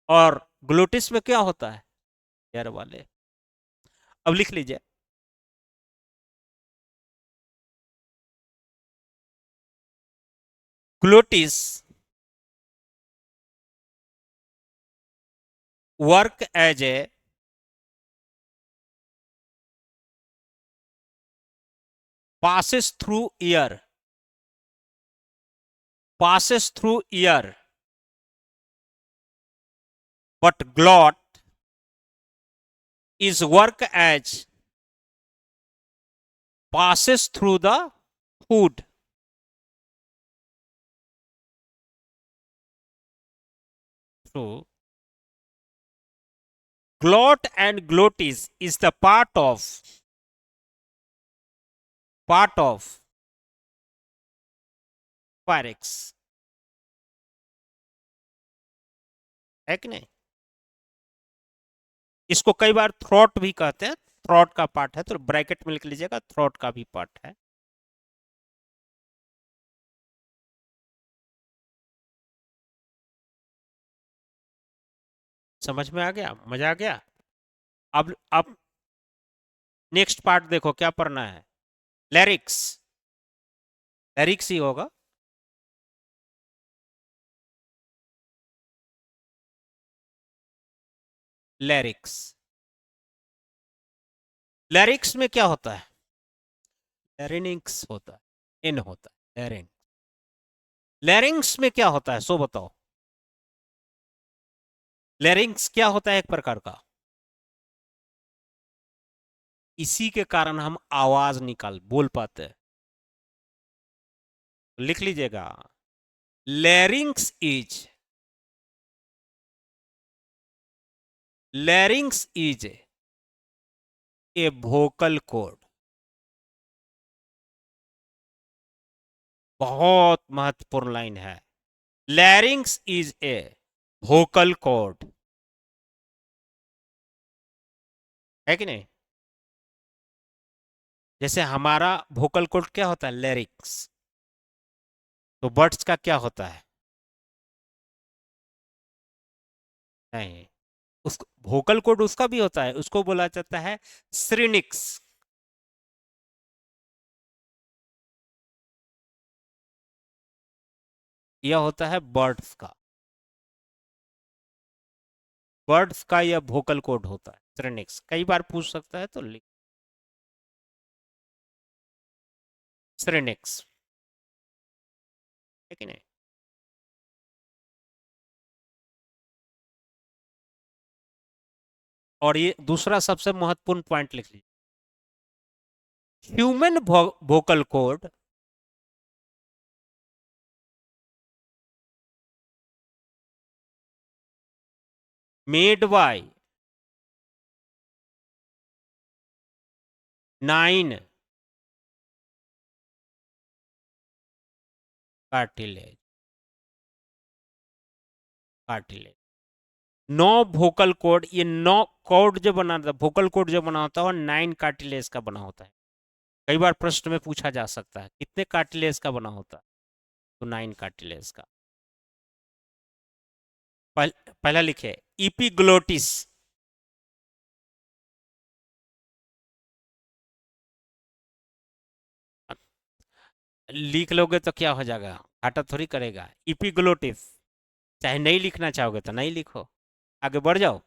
और ग्लोटिस में क्या होता है, एयर वाले। अब लिख लीजिए, glottis work as a passes through ear, passes through ear, but glot is work as passes through the food. Through Glot and glottis is the part of pharynx, है कि नहीं? इसको कई बार थ्रोट भी कहते हैं, थ्रोट का पार्ट है, तो ब्रैकेट में लिख लीजिएगा, थ्रोट का भी पार्ट है। समझ में आ गया? मजा आ गया? अब नेक्स्ट पार्ट देखो क्या पढ़ना है। लैरिक्स, लैरिक्स ही होगा। लैरिक्स, लैरिक्स में क्या होता है? लैरिंक्स होता है, एन होता है, लैरिंग। लैरिंग्स में क्या होता है सो बताओ। लैरिंग्स क्या होता है? एक प्रकार का, इसी के कारण हम आवाज बोल पाते हैं। लिख लीजिएगा, larynx is, larynx is a vocal cord. बहुत महत्वपूर्ण लाइन है। Larynx is a vocal cord, है कि नहीं? जैसे हमारा वोकल कॉर्ड क्या होता है? लैरिंग्स। तो बर्ड्स का क्या होता है? नहीं, उस वोकल कॉर्ड उसका भी होता है, उसको बोला जाता है सिरिनिक्स। यह होता है बर्ड्स का, बर्ड्स का यह वोकल कॉर्ड होता है सिरिनिक्स। कई बार पूछ सकता है तो लिख, सिरिनिक्स, है कि नहीं? और ये दूसरा सबसे महत्वपूर्ण पॉइंट लिख लीजिए, human vocal cord made by 9 cartilage, cartilage. 9 vocal cord, ये 9 कॉर्ड जो बना था, वोकल कॉर्ड जो बना होता है, 9 कार्टिलेज का बना होता है। कई बार प्रश्न में पूछा जा सकता है कितने कार्टिलेज का बना होता है, तो 9 कार्टिलेज का। पहला लिखे इपिग्लोटिस, लिख लोगे तो क्या हो जाएगा, घाटा थोड़ी करेगा। इपिग्लोटिस, चाहे नहीं लिखना चाहोगे तो नहीं लिखो, आगे बढ़ जाओ।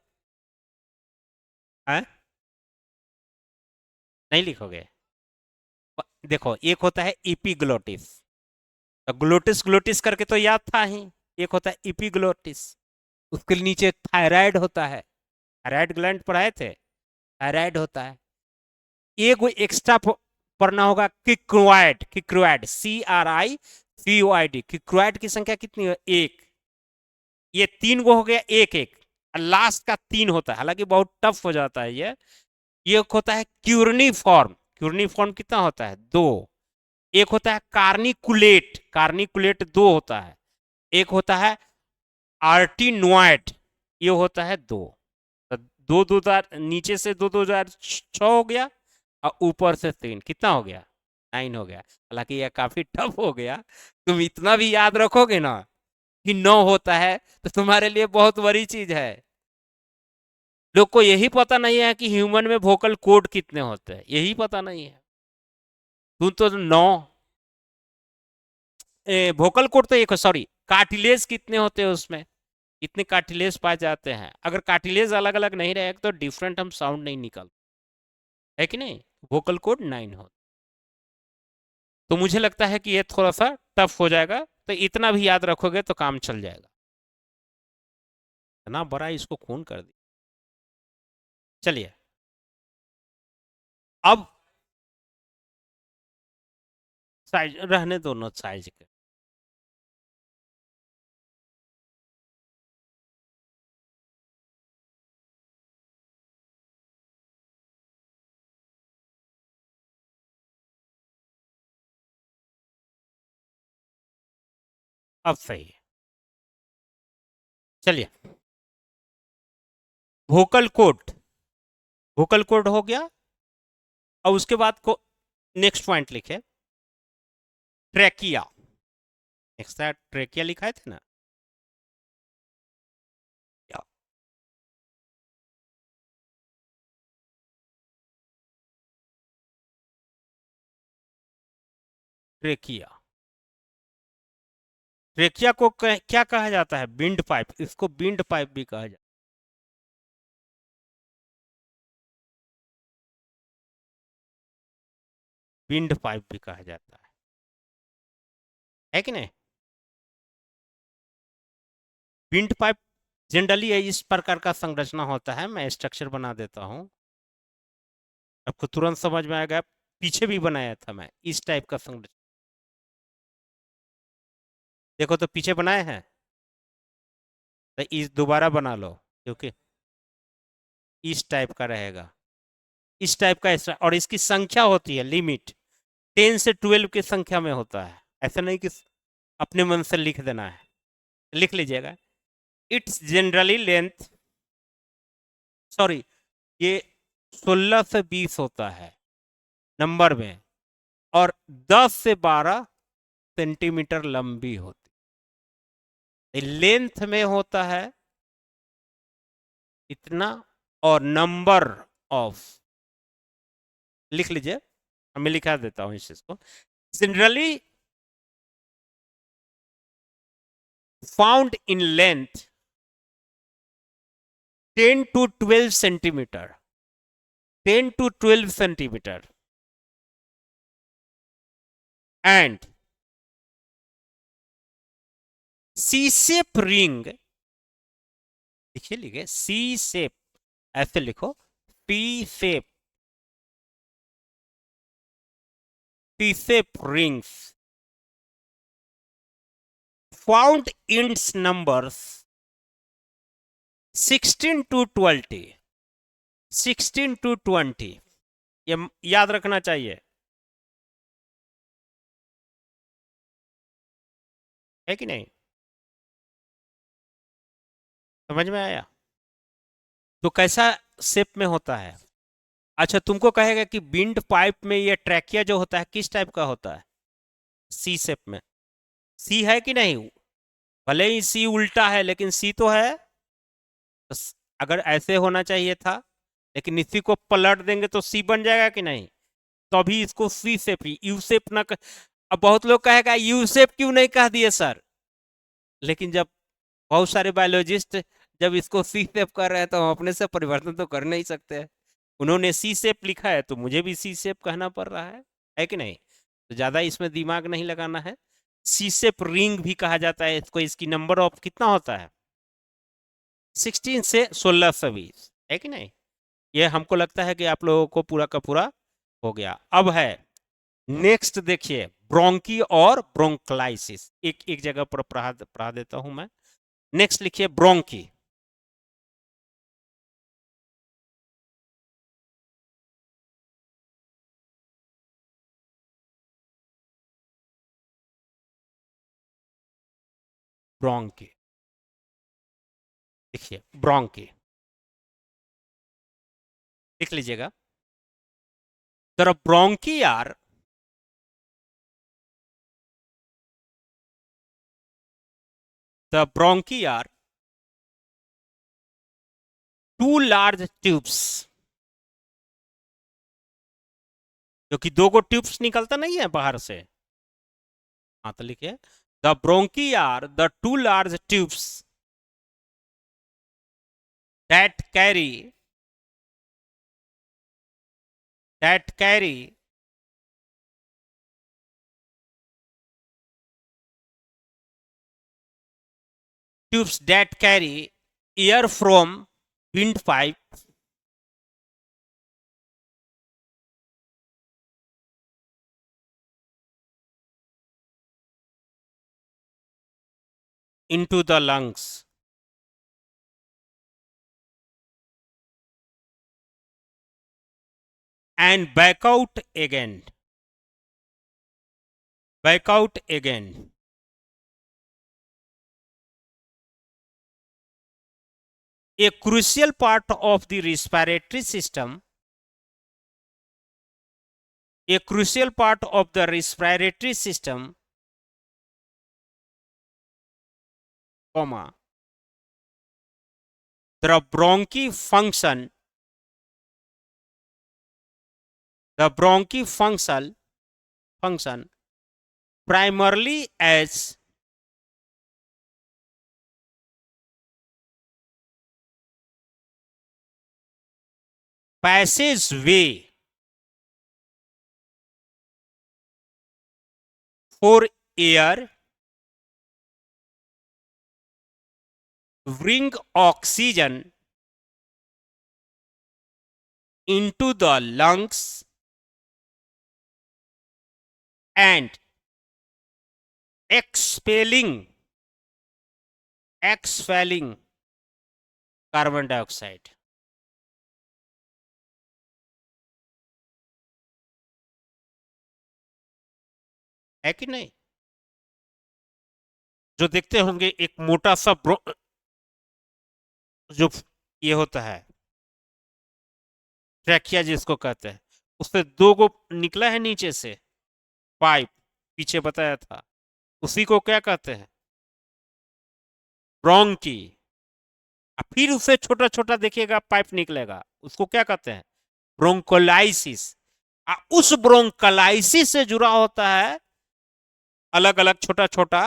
है? नहीं लिखोगे? देखो, एक होता है इपिग्लोटिस, तो ग्लोटिस ग्लोटिस करके तो याद था ही। एक होता है इपिग्लोटिस, उसके नीचे थायराइड होता है, थायराइड ग्लैंड पढ़ाए थे, थायराइड होता है। एक वो एक्स्ट्रा पढ़ना होगा, किक्रोइड, किक्रोइड, CRICOID, किक्रोइड की संख्या कितनी है? एक। ये 3 गो हो गया, एक एक, लास्ट का 3 होता है, हालांकि बहुत टफ हो जाता है ये। एक होता है क्यूरनीफॉर्म, क्यूरनीफॉर्म कितना होता है? 2। एक होता है कार्निकुलेट, कार्निकुलेट 2 होता है। एक होता है आर्टिनोइड, ये होता है 2। तो 2 नीचे से 2 हो गया, और ऊपर से 3, कितना हो गया? 9 हो गया। हालांकि यह काफी टफ हो गया, तुम इतना भी याद रखोगे ना कि 9 होता है, तो तुम्हारे लिए बहुत बड़ी चीज है। लोग को यही पता नहीं है कि ह्यूमन में वोकल कोड कितने होते हैं, यही पता नहीं है। तुम तो 9 वोकल कोड तो एक, सॉरी, कार्टिलेज कितने होते हैं उसमें, कितने कार्टिलेज पाए जाते हैं? अगर कार्टिलेज अलग अलग नहीं रहेगा तो डिफरेंट हम साउंड नहीं निकल, है कि नहीं? वोकल कोड 9 हो। तो मुझे लगता है कि ये थोड़ा सा टफ हो जाएगा, तो इतना भी याद रखोगे तो काम चल जाएगा। इतना बड़ा इसको खून कर दिया। चलिए, अब साइज रहने दो, ना साइज के। अब सही है। चलिए, वोकल कोड, वोकल कोड हो गया। और उसके बाद को नेक्स्ट पॉइंट लिखे, ट्रेकिया। नेक्स्ट ट्रेकिया लिखा थे ना, या ट्रेकिया। ट्रेकिया को क्या कहा जाता है? बिंड पाइप, इसको बिंड पाइप भी कहा जाता है। बिंड पाइप भी कहा जाता है कि नहीं? बिंड पाइप जनरली इस प्रकार का संरचना होता है, मैं स्ट्रक्चर बना देता हूं, आपको तुरंत समझ में आएगा। पीछे भी बनाया था मैं इस टाइप का संरचना, देखो तो पीछे बनाए हैं, तो इस दोबारा बना लो, क्योंकि इस टाइप का रहेगा, इस टाइप का और इसकी संख्या होती है लिमिट 10 से 12 की संख्या में होता है। ऐसा नहीं कि अपने मन से लिख देना है, लिख लीजिएगा। इट्स जनरली लेंथ, सॉरी, ये 16 से 20 होता है नंबर में, और 10 से 12 सेंटीमीटर लंबी होती है। लेंथ में होता है इतना, और नंबर ऑफ, लिख लीजिए, मैं लिखा देता हूं इस चीज को। Generally found in length 10 to 12 centimeter, 10 to 12 centimeter, and C shape ring, लिखिए लिखिए, सी शेप, ऐसे लिखो, P shape, T shape rings found in numbers 16 to 20, 16 to 20, ये याद रखना चाहिए, है कि नहीं? समझ में आया? तो कैसा शेप में होता है? अच्छा, तुमको कहेगा कि बिंड पाइप में ये ट्रैकिया जो होता है किस टाइप का होता है? सी शेप में। सी है कि नहीं? भले ही सी उल्टा है, लेकिन सी तो है। तो अगर ऐसे होना चाहिए था, लेकिन इसी को पलट देंगे तो सी बन जाएगा कि नहीं? तो अभी इसको सी शेप ही, यू शेप ना अब बहुत लोग कहेगा यू शेप क्यों नहीं कह दिए सर, लेकिन जब बहुत सारे बायोलॉजिस्ट जब इसको सी शेप कर रहे हैं, तो हम अपने से परिवर्तन तो कर नहीं सकते हैं। उन्होंने सी शेप लिखा है, तो मुझे भी सी शेप कहना पड़ रहा है कि नहीं? तो ज्यादा इसमें दिमाग नहीं लगाना है। सी शेप रिंग भी कहा जाता है इसको। इसकी नंबर ऑफ कितना होता है? 16 से 16 से 20, है कि नहीं? ये हमको लगता है कि आप लोगों को पूरा का पूरा हो गया। अब है नेक्स्ट, देखिए, ब्रोंकी और ब्रोंकलाइसिस। एक एक जगह पर पढ़ा देता हूं मैं। नेक्स्ट लिखिए, ब्रोंकी। ब्रोंकी, देखिए ब्रोंकी, लिख लीजिएगा। तर bronchi are the bronchi are two large tubes, जो कि दो गो ट्यूब्स निकलता नहीं है बाहर से। हाँ, तो लिखिए, the bronchi are the two large tubes that carry that carry tubes that carry air from windpipe into the lungs and back out again A crucial part of the respiratory system, a crucial part of the respiratory system, comma, the bronchi function, function primarily as passageway for air, bring oxygen into the lungs and expelling carbon dioxide. है कि नहीं? जो देखते होंगे एक मोटा सा जो ये होता है ट्रैकिया जिसको कहते हैं, उससे दो गो निकला है नीचे से पाइप, पीछे बताया था, उसी को क्या कहते हैं? ब्रोंकी। फिर उससे छोटा छोटा देखिएगा पाइप निकलेगा, उसको क्या कहते हैं? ब्रोंकोलाइसिस। उस ब्रोंकोलाइसिस से जुड़ा होता है अलग अलग छोटा छोटा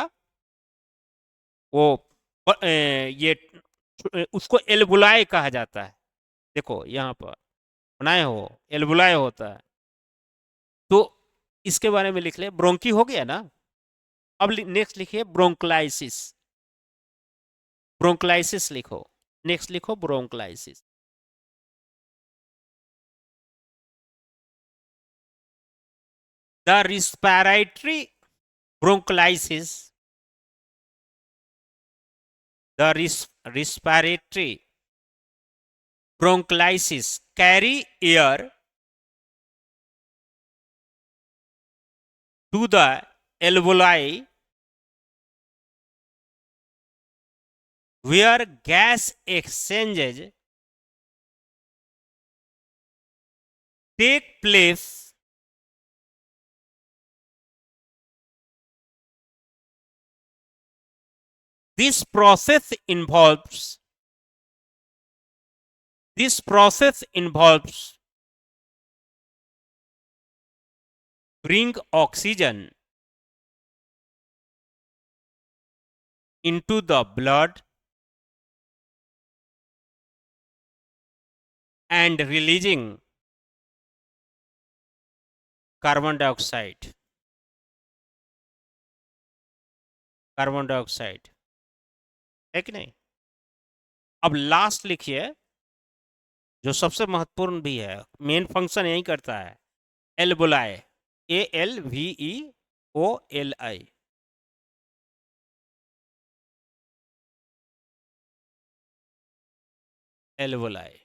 वो ये उसको एल्बुलाय कहा जाता है। देखो यहाँ पर बनाए हो एल्बुलाय होता है, तो इसके बारे में लिख ले। ब्रोंकी हो गया ना, अब नेक्स्ट लिखिए ब्रोंकोलाइसिस। ब्रोंकोलाइसिस लिखो, नेक्स्ट लिखो broncholysis. The respiratory broncholysis, the respiratory broncholysis carry air to the alveoli where gas exchanges take place. This process involves bring oxygen into the blood and releasing carbon dioxide. है कि नहीं? अब लास्ट लिखिए जो सबसे महत्वपूर्ण भी है, मेन फंक्शन यही करता है, एल्बुलाई, ALVEOLI। एल्बुलाई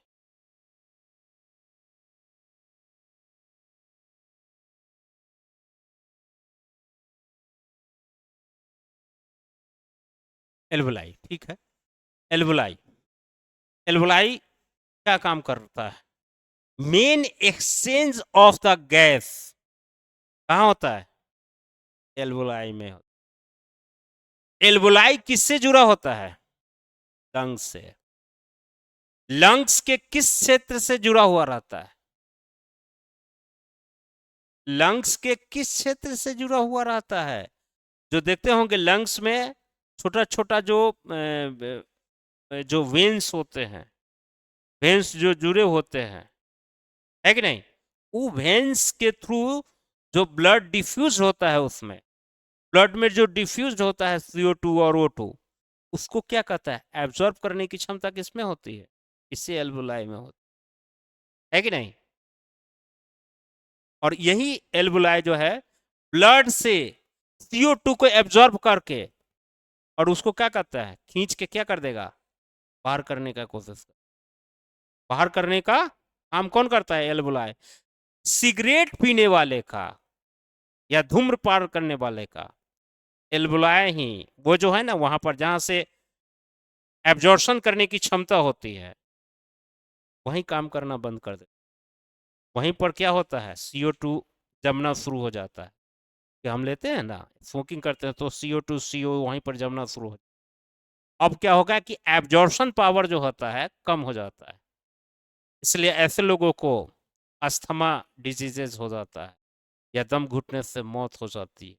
एल्बुलाई, ठीक है। एल्बुलाई क्या काम करता है? Main exchange of the gas कहाँ होता है? एल्बुलाई में होता है। एल्बुलाई किससे जुड़ा होता है? लंग्स से। लंग्स के किस क्षेत्र से जुड़ा हुआ रहता है? लंग्स के किस क्षेत्र से जुड़ा हुआ रहता है? जो देखते होंगे लंग्स में छोटा छोटा जो वेन्स होते हैं, वेन्स जो जुड़े होते हैं, है कि नहीं? वो वेन्स के थ्रू जो ब्लड डिफ्यूज होता है, उसमें ब्लड में जो डिफ्यूज होता है CO2 और O2, उसको क्या कहता है? एब्जॉर्ब करने की क्षमता किसमें होती है? इससे एल्बुलाई में होती है कि नहीं? और यही एल्बुलाई जो है ब्लड से CO2 को एब्जॉर्ब करके और उसको क्या करता है? खींच के क्या कर देगा? बाहर करने का कोशिश कर। बाहर करने का काम कौन करता है? एल्बुलाई। सिगरेट पीने वाले का या धूम्रपान करने वाले का एल्बुलाई ही, वो जो है ना वहां पर जहां से एब्जॉर्प्शन करने की क्षमता होती है, वहीं काम करना बंद कर देता है। वहीं पर क्या होता है, CO2 जमना शुरू हो जाता है। कि हम लेते हैं ना, स्मोकिंग करते हैं तो CO2 CO वहीं पर जमना शुरू हो। अब क्या होगा कि एब्जॉर्प्शन पावर जो होता है कम हो जाता है, इसलिए ऐसे लोगों को अस्थमा डिजीजेज हो जाता है, या दम घुटने से मौत हो जाती है,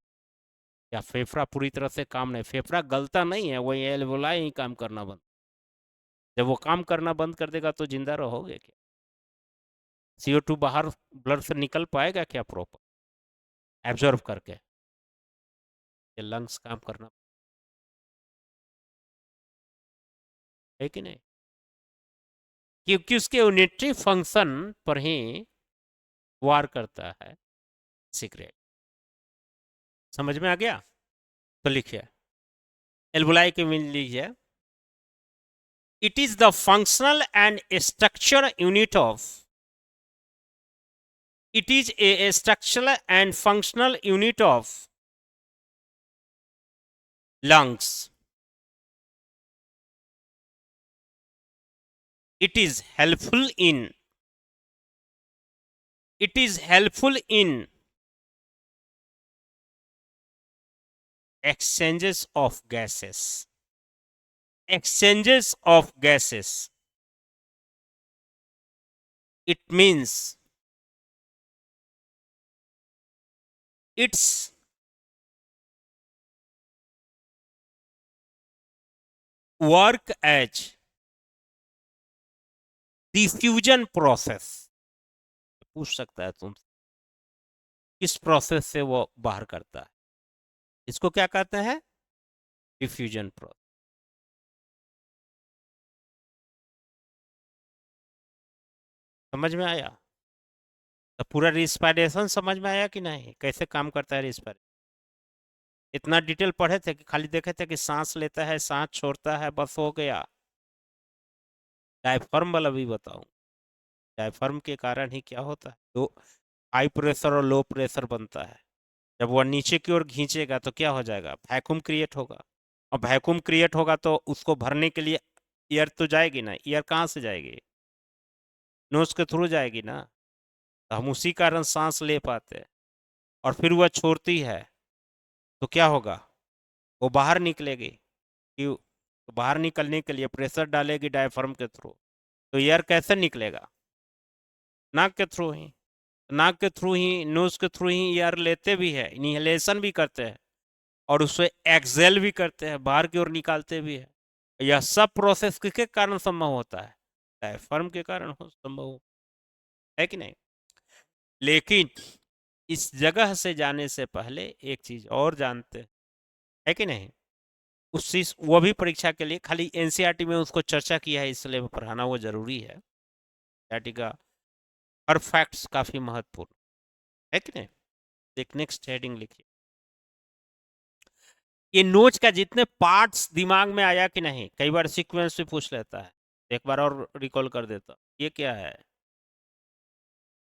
या फेफड़ा पूरी तरह से काम नहीं, फेफड़ा गलता नहीं है, वही एल्वोलाई ही काम करना बंद। जब वो काम करना बंद कर देगा तो जिंदा रहोगे क्या? CO2 बाहर ब्लड से निकल पाएगा क्या प्रॉपर एब्जॉर्ब करके? ये लंग्स काम करना है कि नहीं? क्योंकि उसके यूनिटरी फंक्शन पर ही वार करता है सिगरेट। समझ में आ गया? तो लिखिए, एल्वोलाई के मीन लीजिए, it is the functional and structure unit of, it is a structural and functional unit of lungs. It is helpful in, it is helpful in exchanges of gases. Exchanges of gases. It means its work as diffusion process. पूछ सकता है तुम, किस प्रोसेस से वो बाहर करता है? इसको क्या कहते हैं? Diffusion process. समझ में आया? तो पूरा रिस्पायरेशन समझ में आया कि नहीं, कैसे काम करता है रिस्पायरेशन? इतना डिटेल पढ़े थे कि खाली देखे थे कि सांस लेता है सांस छोड़ता है बस हो गया? डायफ्राम वाला भी बताऊं, डायफ्राम के कारण ही क्या होता है, तो हाई प्रेशर और लो प्रेशर बनता है। जब वह नीचे की ओर खींचेगा तो क्या हो जाएगा, वैक्यूम क्रिएट होगा, और वैक्यूम क्रिएट होगा तो उसको भरने के लिए एयर तो जाएगी ना, एयर कहाँ से जाएगी? नोज के थ्रू जाएगी ना, तो हम उसी कारण सांस ले पाते हैं। और फिर वह छोड़ती है तो क्या होगा, वो बाहर निकलेगी। क्यों? तो बाहर निकलने के लिए प्रेशर डालेगी डायफ्राम के थ्रू, तो एयर कैसे निकलेगा? नाक के थ्रू ही। नाक के थ्रू ही, नोज के थ्रू ही एयर लेते भी है, इनहेलेशन भी करते हैं, और उससे एक्सहेल भी करते हैं, बाहर की ओर निकालते भी है। यह सब प्रोसेस किसके कारण संभव होता है? डायफ्राम के कारण संभव है कि नहीं? लेकिन इस जगह से जाने से पहले एक चीज और जानते हैं, है कि नहीं? उस चीज वो भी परीक्षा के लिए खाली एनसीईआरटी में उसको चर्चा किया है, इसलिए पढ़ाना वो जरूरी है। एनसीईआरटी का हर फैक्ट्स काफी महत्वपूर्ण है कि नहीं? एक नेक्स्ट हेडिंग लिखिए, ये नोच का जितने पार्ट्स दिमाग में आया कि नहीं, कई बार सीक्वेंस भी पूछ लेता है, एक बार और रिकॉल कर देता। ये क्या है?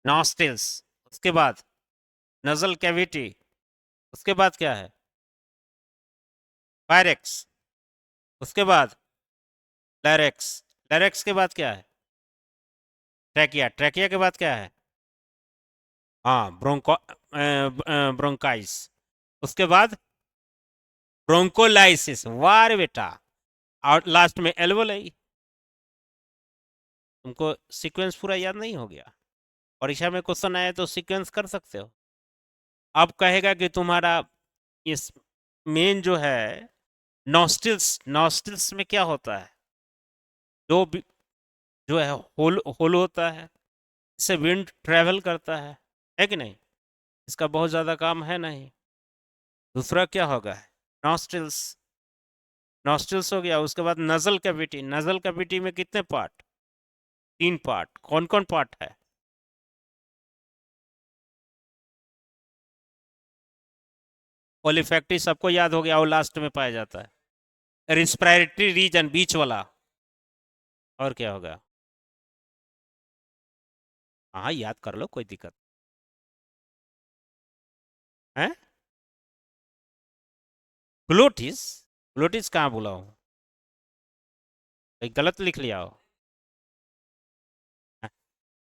नॉस्ट्रिल्स, उसके बाद नजल कैविटी, उसके बाद क्या है? फायरेक्स, उसके बाद लैरेक्स, लैरेक्स के बाद क्या है? ट्रैकिया, ट्रैकिया के बाद क्या है? हाँ, ब्रोंकाइस, उसके बाद ब्रोंकोलाइसिस। वाह रे बेटा! और लास्ट में एल्वोलाई। तुमको सीक्वेंस पूरा याद नहीं हो गया? परीक्षा में क्वेश्चन आए तो सीक्वेंस कर सकते हो। अब कहेगा कि तुम्हारा इस मेन जो है नॉस्टिल्स, नॉस्टिल्स में क्या होता है? जो जो है होल होल होता है, इससे विंड ट्रेवल करता है कि नहीं? इसका बहुत ज़्यादा काम है नहीं। दूसरा क्या होगा? नॉस्ट्रिल्स, नॉस्ट्रिल्स हो गया। उसके बाद नजल कैविटी, नजल कैविटी में कितने पार्ट? 3 पार्ट। कौन कौन पार्ट है? ओलिफैक्टरी सबको याद हो गया, वो लास्ट में पाया जाता है। रिस्पिरेटरी रीजन बीच वाला, और क्या होगा? हाँ याद कर लो, कोई दिक्कत है? ग्लोटिस, ग्लोटिस कहाँ बोला हूँ? गलत लिख लिया हो।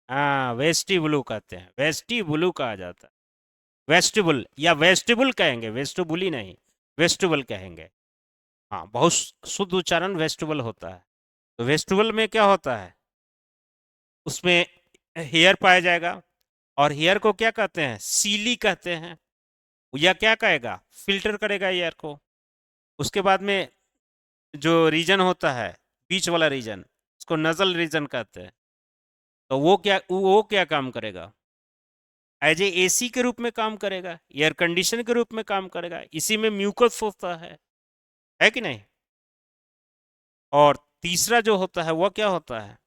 हाँ, वेस्टिबुल कहते हैं, वेस्टिबुल कहा जाता है। वेस्टिबुल या वेस्टिबुल कहेंगे, वेस्टिबुल ही नहीं, वेस्टिबुल कहेंगे। हाँ, बहुत शुद्ध उच्चारण वेस्टिबुल होता है। तो वेस्टिबुल में क्या होता है, उसमें हेयर पाया जाएगा, और हेयर को क्या कहते हैं, सीली कहते हैं। या क्या कहेगा, फिल्टर करेगा एयर को। उसके बाद में जो रीजन होता है, बीच वाला रीजन, उसको नजल रीजन कहते हैं। तो वो क्या काम करेगा, एज ए एसी के रूप में काम करेगा, एयर कंडीशन के रूप में काम करेगा। इसी में म्यूकस होता है कि नहीं। और तीसरा जो होता है वह क्या होता है,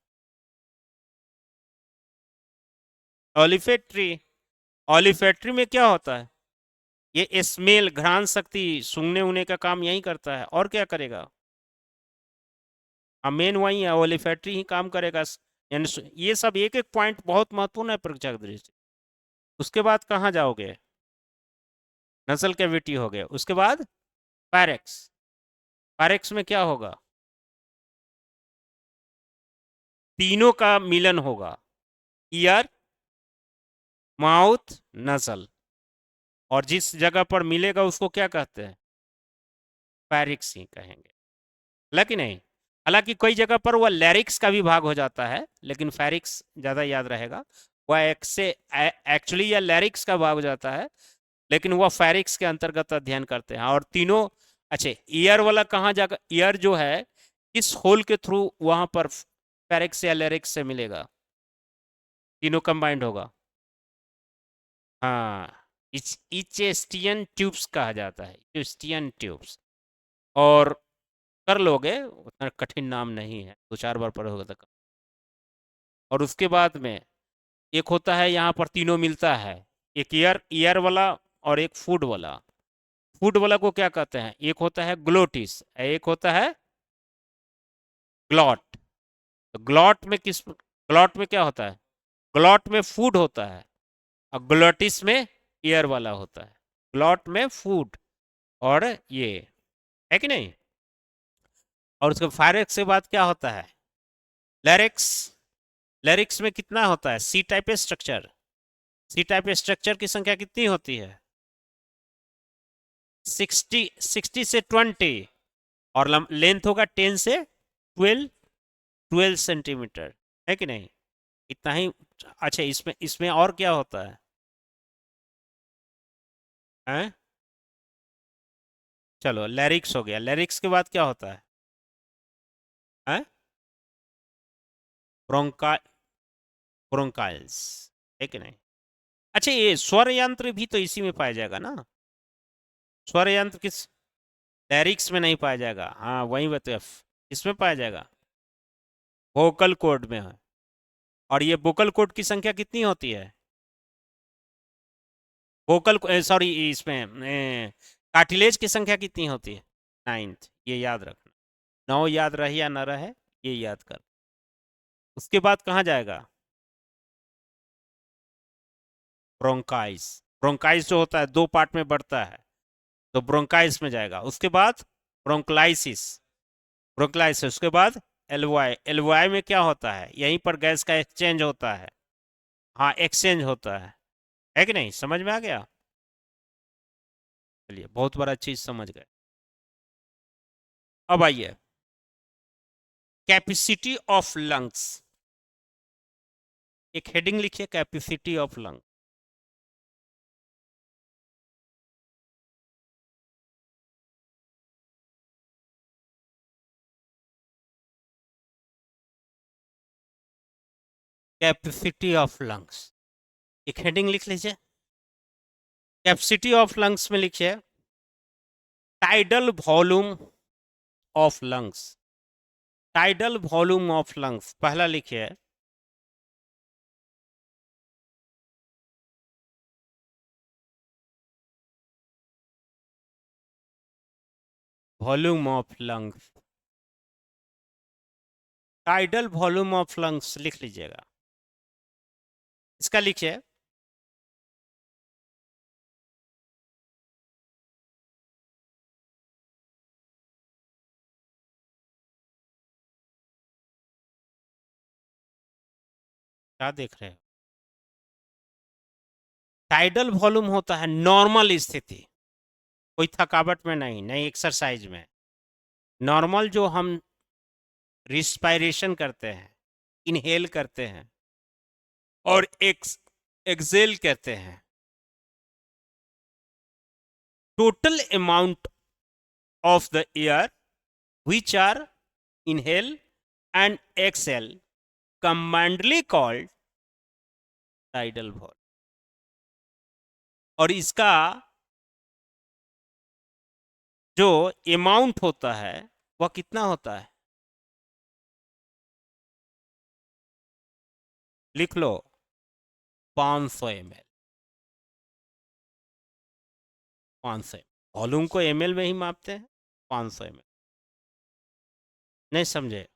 ऑलिफेट्री। ऑलिफेट्री में क्या होता है, ये स्मेल, घ्राण शक्ति, सूंघने ऊंघने का काम यही करता है। और क्या करेगा, मेन वही है, ओलिफैक्ट्री ही काम करेगा। यानी ये सब एक एक पॉइंट बहुत महत्वपूर्ण है परीक्षा की दृष्टि। उसके बाद कहाँ जाओगे, नसल कैविटी हो गया, उसके बाद पैरेक्स। पैरेक्स में क्या होगा, तीनों का मिलन होगा, ईयर, माउथ, नसल। और जिस जगह पर मिलेगा उसको क्या कहते हैं, पैरिक्स ही कहेंगे, लेकिन नहीं। हालांकि कई जगह पर वह लैरिक्स का भी भाग हो जाता है, लेकिन फेरिक्स ज़्यादा याद रहेगा। वह एक्चुअली या लैरिक्स का भाग हो जाता है, लेकिन वह फेरिक्स के अंतर्गत अध्ययन करते हैं। और तीनों, अच्छे, ईयर वाला कहाँ जाकर, ईयर जो है किस होल के थ्रू वहां पर फेरिक्स या लैरिक्स से मिलेगा, तीनों कंबाइंड होगा। हाँ, इचेस्टियन ट्यूब्स कहा जाता है, इचेस्टियन ट्यूब्स। और कर लोगे, उतना कठिन नाम नहीं है, दो चार बार पढ़ोगे तक। और उसके बाद में एक होता है, यहाँ पर तीनों मिलता है, एक ईयर ईयर वाला और एक फूड वाला। फूड वाला को क्या कहते हैं, एक होता है ग्लोटिस, एक होता है ग्लॉट। तो ग्लॉट में क्या होता है, ग्लॉट में फूड होता है, और ग्लोटिस में ईयर वाला होता है। ग्लॉट में फूड और ये, है कि नहीं। और उसके फायरेक्स के बाद क्या होता है, लैरिक्स। लैरिक्स में कितना होता है, C type structure. C type structure की संख्या कितनी होती है, 60 से 20। और लेंथ होगा 10 से 12 सेंटीमीटर, है कि नहीं, इतना ही। अच्छा, इसमें इसमें और क्या होता है? चलो, लैरिक्स हो गया, लैरिक्स के बाद क्या होता है? ब्रोंका ब्रोंकाइल्स, है कि नहीं। अच्छा, ये स्वर यंत्र भी तो इसी में पाया जाएगा ना, स्वर यंत्र किस, लैरिक्स में नहीं पाया जाएगा, हाँ वही बता, इसमें पाया जाएगा, वोकल कोड में है। और ये वोकल कोड की संख्या कितनी होती है, वोकल, सॉरी, इसमें कार्टिलेज की संख्या कितनी होती है, 9th, ये याद रखना। 9 याद रहे या ना रहे, ये याद कर। उसके बाद कहाँ जाएगा, ब्रोंकाइस। ब्रोंकाइस जो होता है दो पार्ट में बढ़ता है, तो ब्रोंकाइस में जाएगा। उसके बाद ब्रोंकलाइसिस, ब्रोंकलाइसिस। उसके बाद एलवाई, एलवाई में क्या होता है, यहीं पर गैस का एक्सचेंज होता है। हाँ, एक्सचेंज होता है कि नहीं, समझ में आ गया। चलिए, बहुत बड़ा चीज समझ गए। अब आइए, कैपेसिटी ऑफ लंग्स, एक हेडिंग लिखिए, capacity of lung. Capacity of lungs, एक हेडिंग लिख लीजिए। कैपेसिटी ऑफ लंग्स में लिखिए, tidal volume of lungs. Tidal volume of lungs पहला लिखिए, volume of lungs, tidal volume of lungs लिख लीजिएगा। इसका लिखिए, क्या देख रहे हो? टाइडल वॉल्यूम होता है नॉर्मल स्थिति, कोई थकावट में नहीं, नहीं एक्सरसाइज में। नॉर्मल जो हम रिस्पायरेशन करते हैं, इनहेल करते हैं और एक्सेल करते हैं, total amount of the air which are inhale and exhale combinedly called tidal volume। और इसका जो अमाउंट होता है वह कितना होता है? लिख लो, 500 ml। 500 वॉल्यूम को ml में ही मापते हैं, 500 ml। नहीं समझे?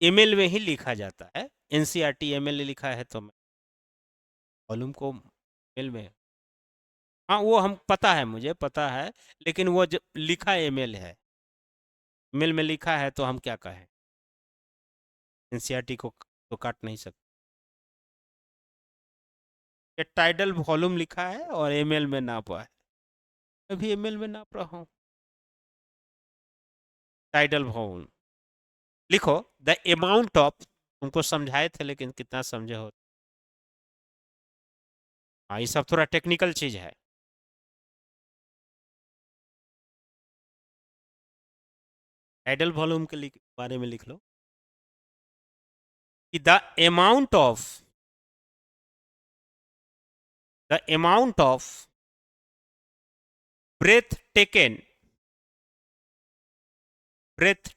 ml में ही लिखा जाता है, एनसीईआरटी ml लिखा है तो वॉल्यूम को ml में। हाँ वो हम पता है, मुझे पता है, लेकिन वो जब लिखा ml है, ml में लिखा है तो हम क्या कहें? एनसीईआरटी को तो काट नहीं सकते। ये टाइडल वॉल्यूम लिखा है और ml में नापा है, अभी ml में नाप रहा हूँ। टाइडल वॉल्यूम लिखो, द अमाउंट ऑफ, तुमको समझाए थे लेकिन कितना समझे हो? हाँ ये सब थोड़ा टेक्निकल चीज है। टाइडल वॉल्यूम के बारे में लिख लो कि the amount of breath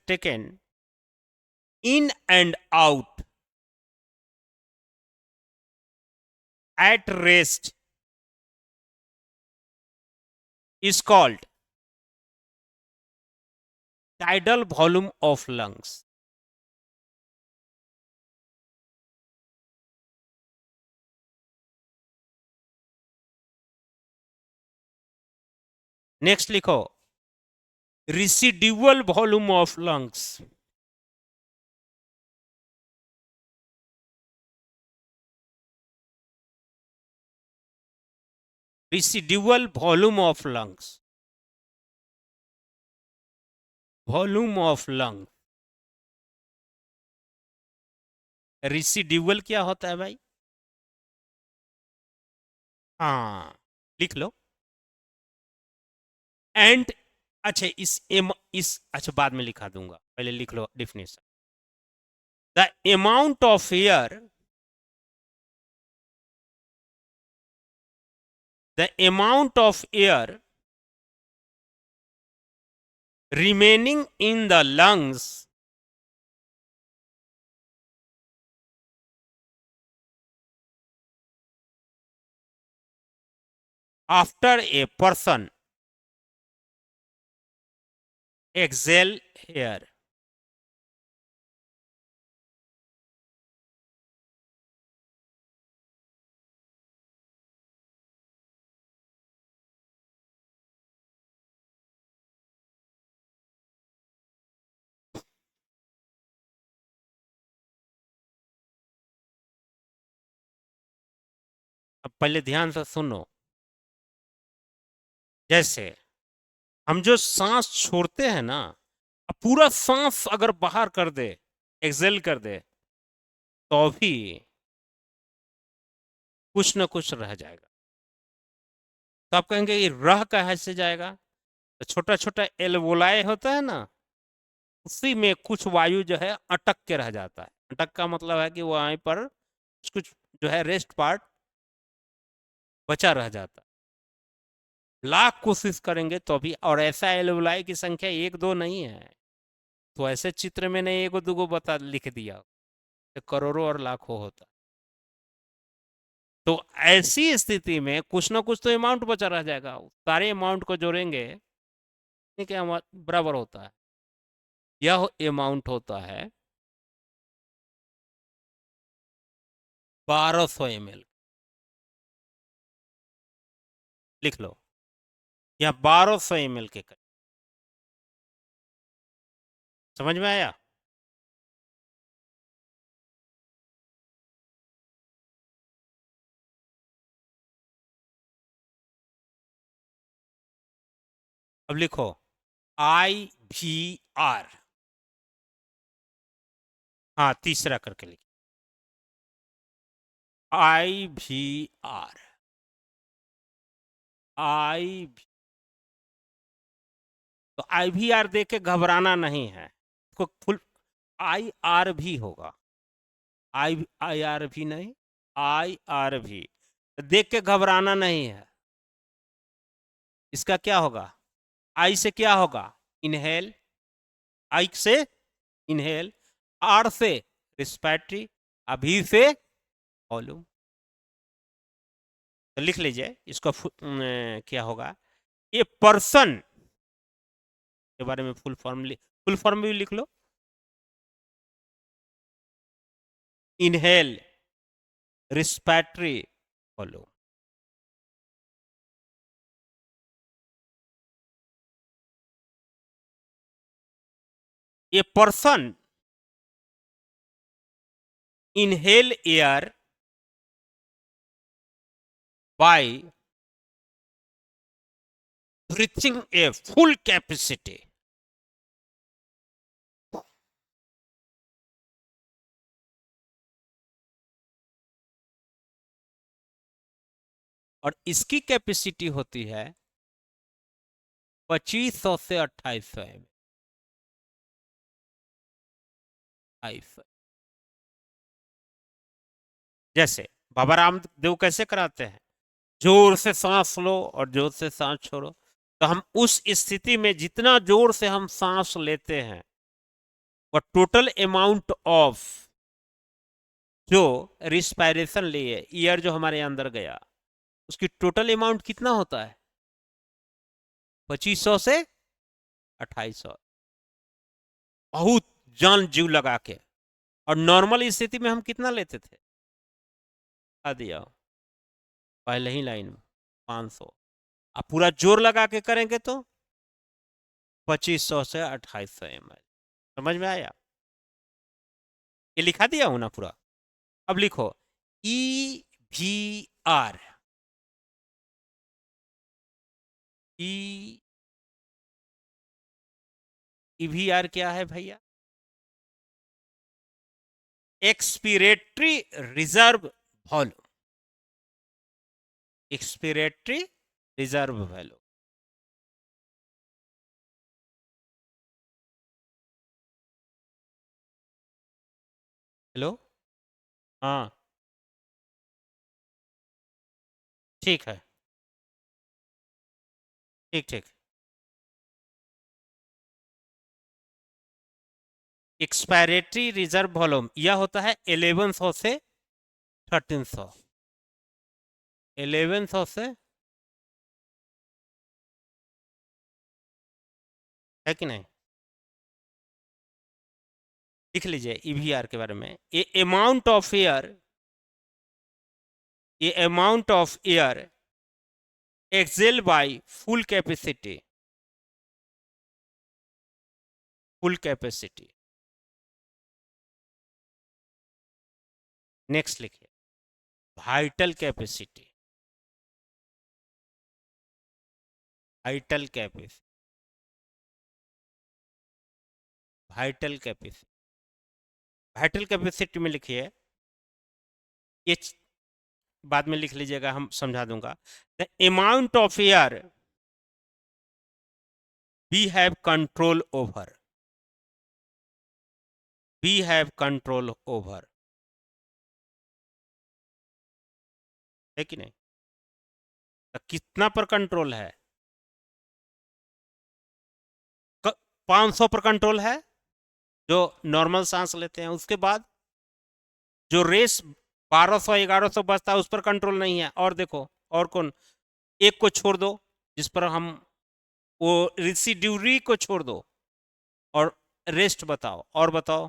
taken in and out at rest is called tidal volume of lungs। Next लिखो, residual volume of lungs। residual volume of lungs, volume of lung. Residual क्या होता है भाई? हाँ लिख लो। एंड अच्छा इस अच्छा बाद में लिखा दूंगा, पहले लिख लो definition. The amount of air, the amount of air remaining in the lungs after a person exhale air। अब पहले ध्यान से सुनो, जैसे हम जो सांस छोड़ते हैं ना, अब पूरा सांस अगर बाहर कर दे, एक्सेल कर दे, तो भी कुछ ना कुछ रह जाएगा। तो आप कहेंगे ये रह कैसे जाएगा? तो छोटा छोटा एल्वोलाई होता है ना, उसी में कुछ वायु जो है अटक के रह जाता है। अटक का मतलब है कि वहीं पर कुछ जो है रेस्ट पार्ट बचा रह जाता है। लाख कोशिश करेंगे तो भी, और ऐसा एल्वोलाई की संख्या एक दो नहीं है, तो ऐसे चित्र में नहीं एक दो बता लिख दिया, तो करोड़ों और लाखों होता। तो ऐसी स्थिति में कुछ ना कुछ तो अमाउंट बचा रह जाएगा, सारे अमाउंट को जोड़ेंगे क्या बराबर होता है? यह अमाउंट होता है 1200 ml। लिख लो, यह 1200 ml के करीब। समझ में आया? अब लिखो IVR, हाँ तीसरा करके लिखो IVR, आई तो IVR देख के घबराना नहीं है, इसको फुल IR भी होगा, IR भी नहीं, IR भी देख के घबराना नहीं है। इसका क्या होगा, आई से क्या होगा, इनहेल, आई से इनहेल, आर से रिस्पिरेटरी, अभी से वॉल्यूम। तो लिख लीजिए इसको क्या होगा, ये पर्सन के बारे में फुल फॉर्म भी लिख लो, इनहेल, रिस्पिरेटरी, वॉल्यूम। ये person inhale air by breathing a full capacity, और इसकी कैपेसिटी होती है 2500 से 2800 ml। जैसे बाबा रामदेव कैसे कराते हैं, जोर से सांस लो और जोर से सांस छोड़ो, तो हम उस स्थिति में जितना जोर से हम सांस लेते हैं वो टोटल अमाउंट ऑफ जो रिस्पायरेशन लिए ईयर जो हमारे अंदर गया उसकी टोटल अमाउंट कितना होता है, 2500 से 2800। बहुत जान जीव लगा के, और नॉर्मल स्थिति में हम कितना लेते थे, आ दिया पहले ही लाइन में 500। आप पूरा जोर लगा के करेंगे तो 2500 से 2800 ml। समझ में आया, ये लिखा दिया हूं ना पूरा। अब लिखो EVR, EVR क्या है भैया, expiratory reserve volume, expiratory reserve volume. Hello, हाँ ठीक है, ठीक ठीक। एक्सपायरेटरी रिजर्व वॉल्यूम यह होता है 1100 से 1300, 1100 से, है कि नहीं, लिख लीजिए EVR के बारे में, a amount of air, a amount of air excel by full capacity, full capacity. Next लिखिए vital capacity, vital capacity, vital capacity, vital capacity में लिखिए, ये बाद में लिख लीजिएगा, हम समझा दूंगा। The amount of air we have control over, we have control over, है कि नहीं, तो कितना पर कंट्रोल है, 500 पर कंट्रोल है जो नॉर्मल सांस लेते हैं, उसके बाद जो रेस 1200 1100 बचता है उस पर कंट्रोल नहीं है। और देखो और कौन, एक को छोड़ दो जिस पर हम, वो रेसिड्यूरी को छोड़ दो और रेस्ट बताओ, और बताओ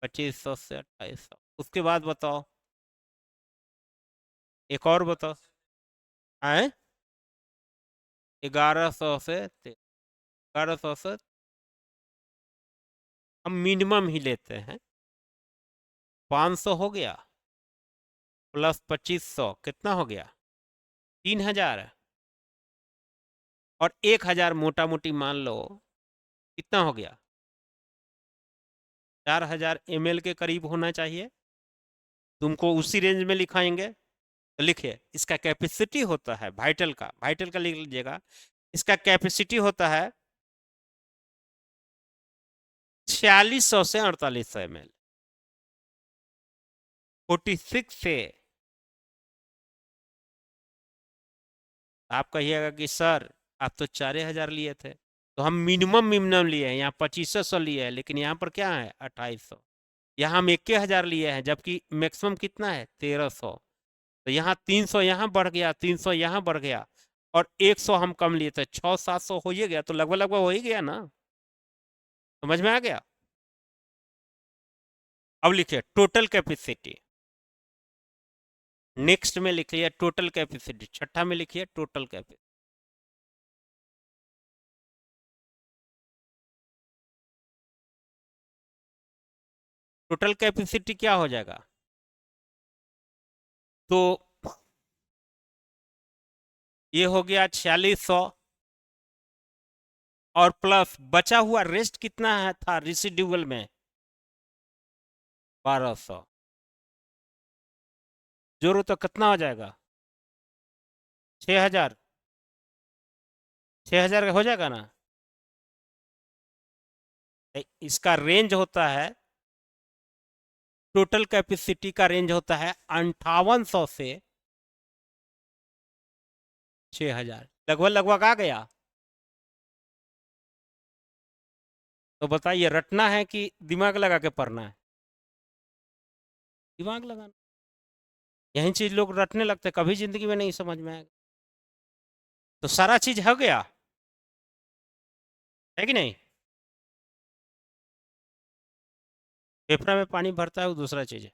2500 से 2800, उसके बाद बताओ एक और बताओ, आए 1100 से 1100 से हम मिनिमम ही लेते हैं, 500 हो गया प्लस 2500 कितना हो गया, 3000, और 1000 मोटा मोटी मान लो कितना हो गया, 4000 ml के करीब होना चाहिए। तुमको उसी रेंज में लिखाएंगे तो लिखिए, इसका कैपेसिटी होता है वाइटल का लिख लीजिएगा। इसका कैपेसिटी होता है 4600 से 4800 ml। 46 से आप कहिएगा कि सर आप तो 4000 लिए थे, तो हम मिनिमम लिए हैं, यहाँ 2500 लिए हैं, लेकिन यहाँ पर क्या है 2800। यहाँ हम 1000 लिए हैं, जबकि मैक्सिमम कितना है 1300। तो यहाँ 300 यहाँ बढ़ गया, 300 यहाँ बढ़ गया, और 100 हम कम लिए थे, 600-700 हो ही गया, तो लगभग लगभग हो ही गया ना। समझ में आ गया। अब लिखिए टोटल कैपेसिटी, नेक्स्ट में लिखिए टोटल कैपेसिटी, छठा में लिखिए टोटल कैपेसिटी। टोटल कैपेसिटी क्या हो जाएगा, तो ये हो गया 4600, और प्लस बचा हुआ रेस्ट कितना है था रिसिड्यूअल में 1200, जोड़ो तो कितना हो जाएगा 6000। 6000 का हो जाएगा ना। इसका रेंज होता है, टोटल कैपेसिटी का रेंज होता है 5800 से 6000, लगभग लगभग आ गया। तो बताइए रटना है कि दिमाग लगा के पढ़ना है। दिमाग लगाना, यही चीज लोग रटने लगते, कभी जिंदगी में नहीं समझ में आएगा। तो सारा चीज हो गया है कि नहीं। फेफड़ा में पानी भरता है वो दूसरा चीज है।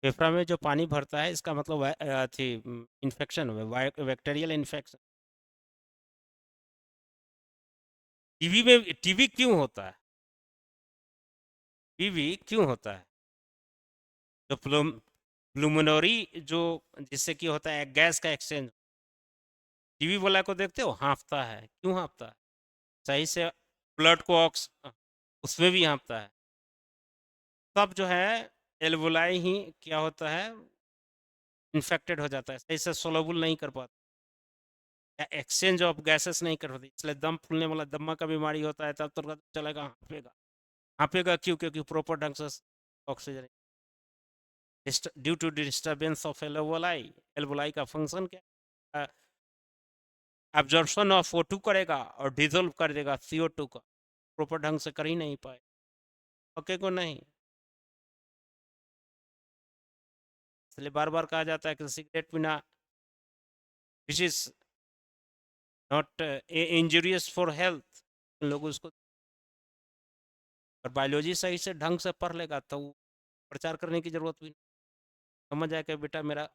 फेफड़ा में जो पानी भरता है इसका मतलब थी इन्फेक्शन, बैक्टीरियल इन्फेक्शन। टीबी में, टीबी क्यों होता है, टीबी क्यों होता है, जो प्लूमोनरी जो जिससे कि होता है गैस का एक्सचेंज। टीबी वाला को देखते हो हाँफता है, क्यों हाँफता है, सही से ब्लड को उसमें भी हाँफता है। तब जो है एल्वोलाई ही क्या होता है इन्फेक्टेड हो जाता है, सही से सोलोबल नहीं कर पाता, या एक्सचेंज ऑफ गैसेस नहीं कर पाती, इसलिए दम फूलने वाला दम्मा का बीमारी होता है, तब तो पता चलेगा हाँफेगा। हाँफेगा क्यों, क्योंकि प्रॉपर ढंग से oxygen, due to disturbance of alveoli का फंक्शन क्या, एब्जॉर्प्शन ऑफ O2 करेगा और डिजोल्व कर देगा CO2 का, प्रॉपर ढंग से कर ही नहीं पाए, ओके को नहीं। इसलिए बार बार कहा जाता है कि सिगरेट पीना which is not injurious for health, लोग उसको, और बायोलॉजी सही से ढंग से पढ़ लेगा तो प्रचार करने की जरूरत भी नहीं। समझ आए कि बेटा मेरा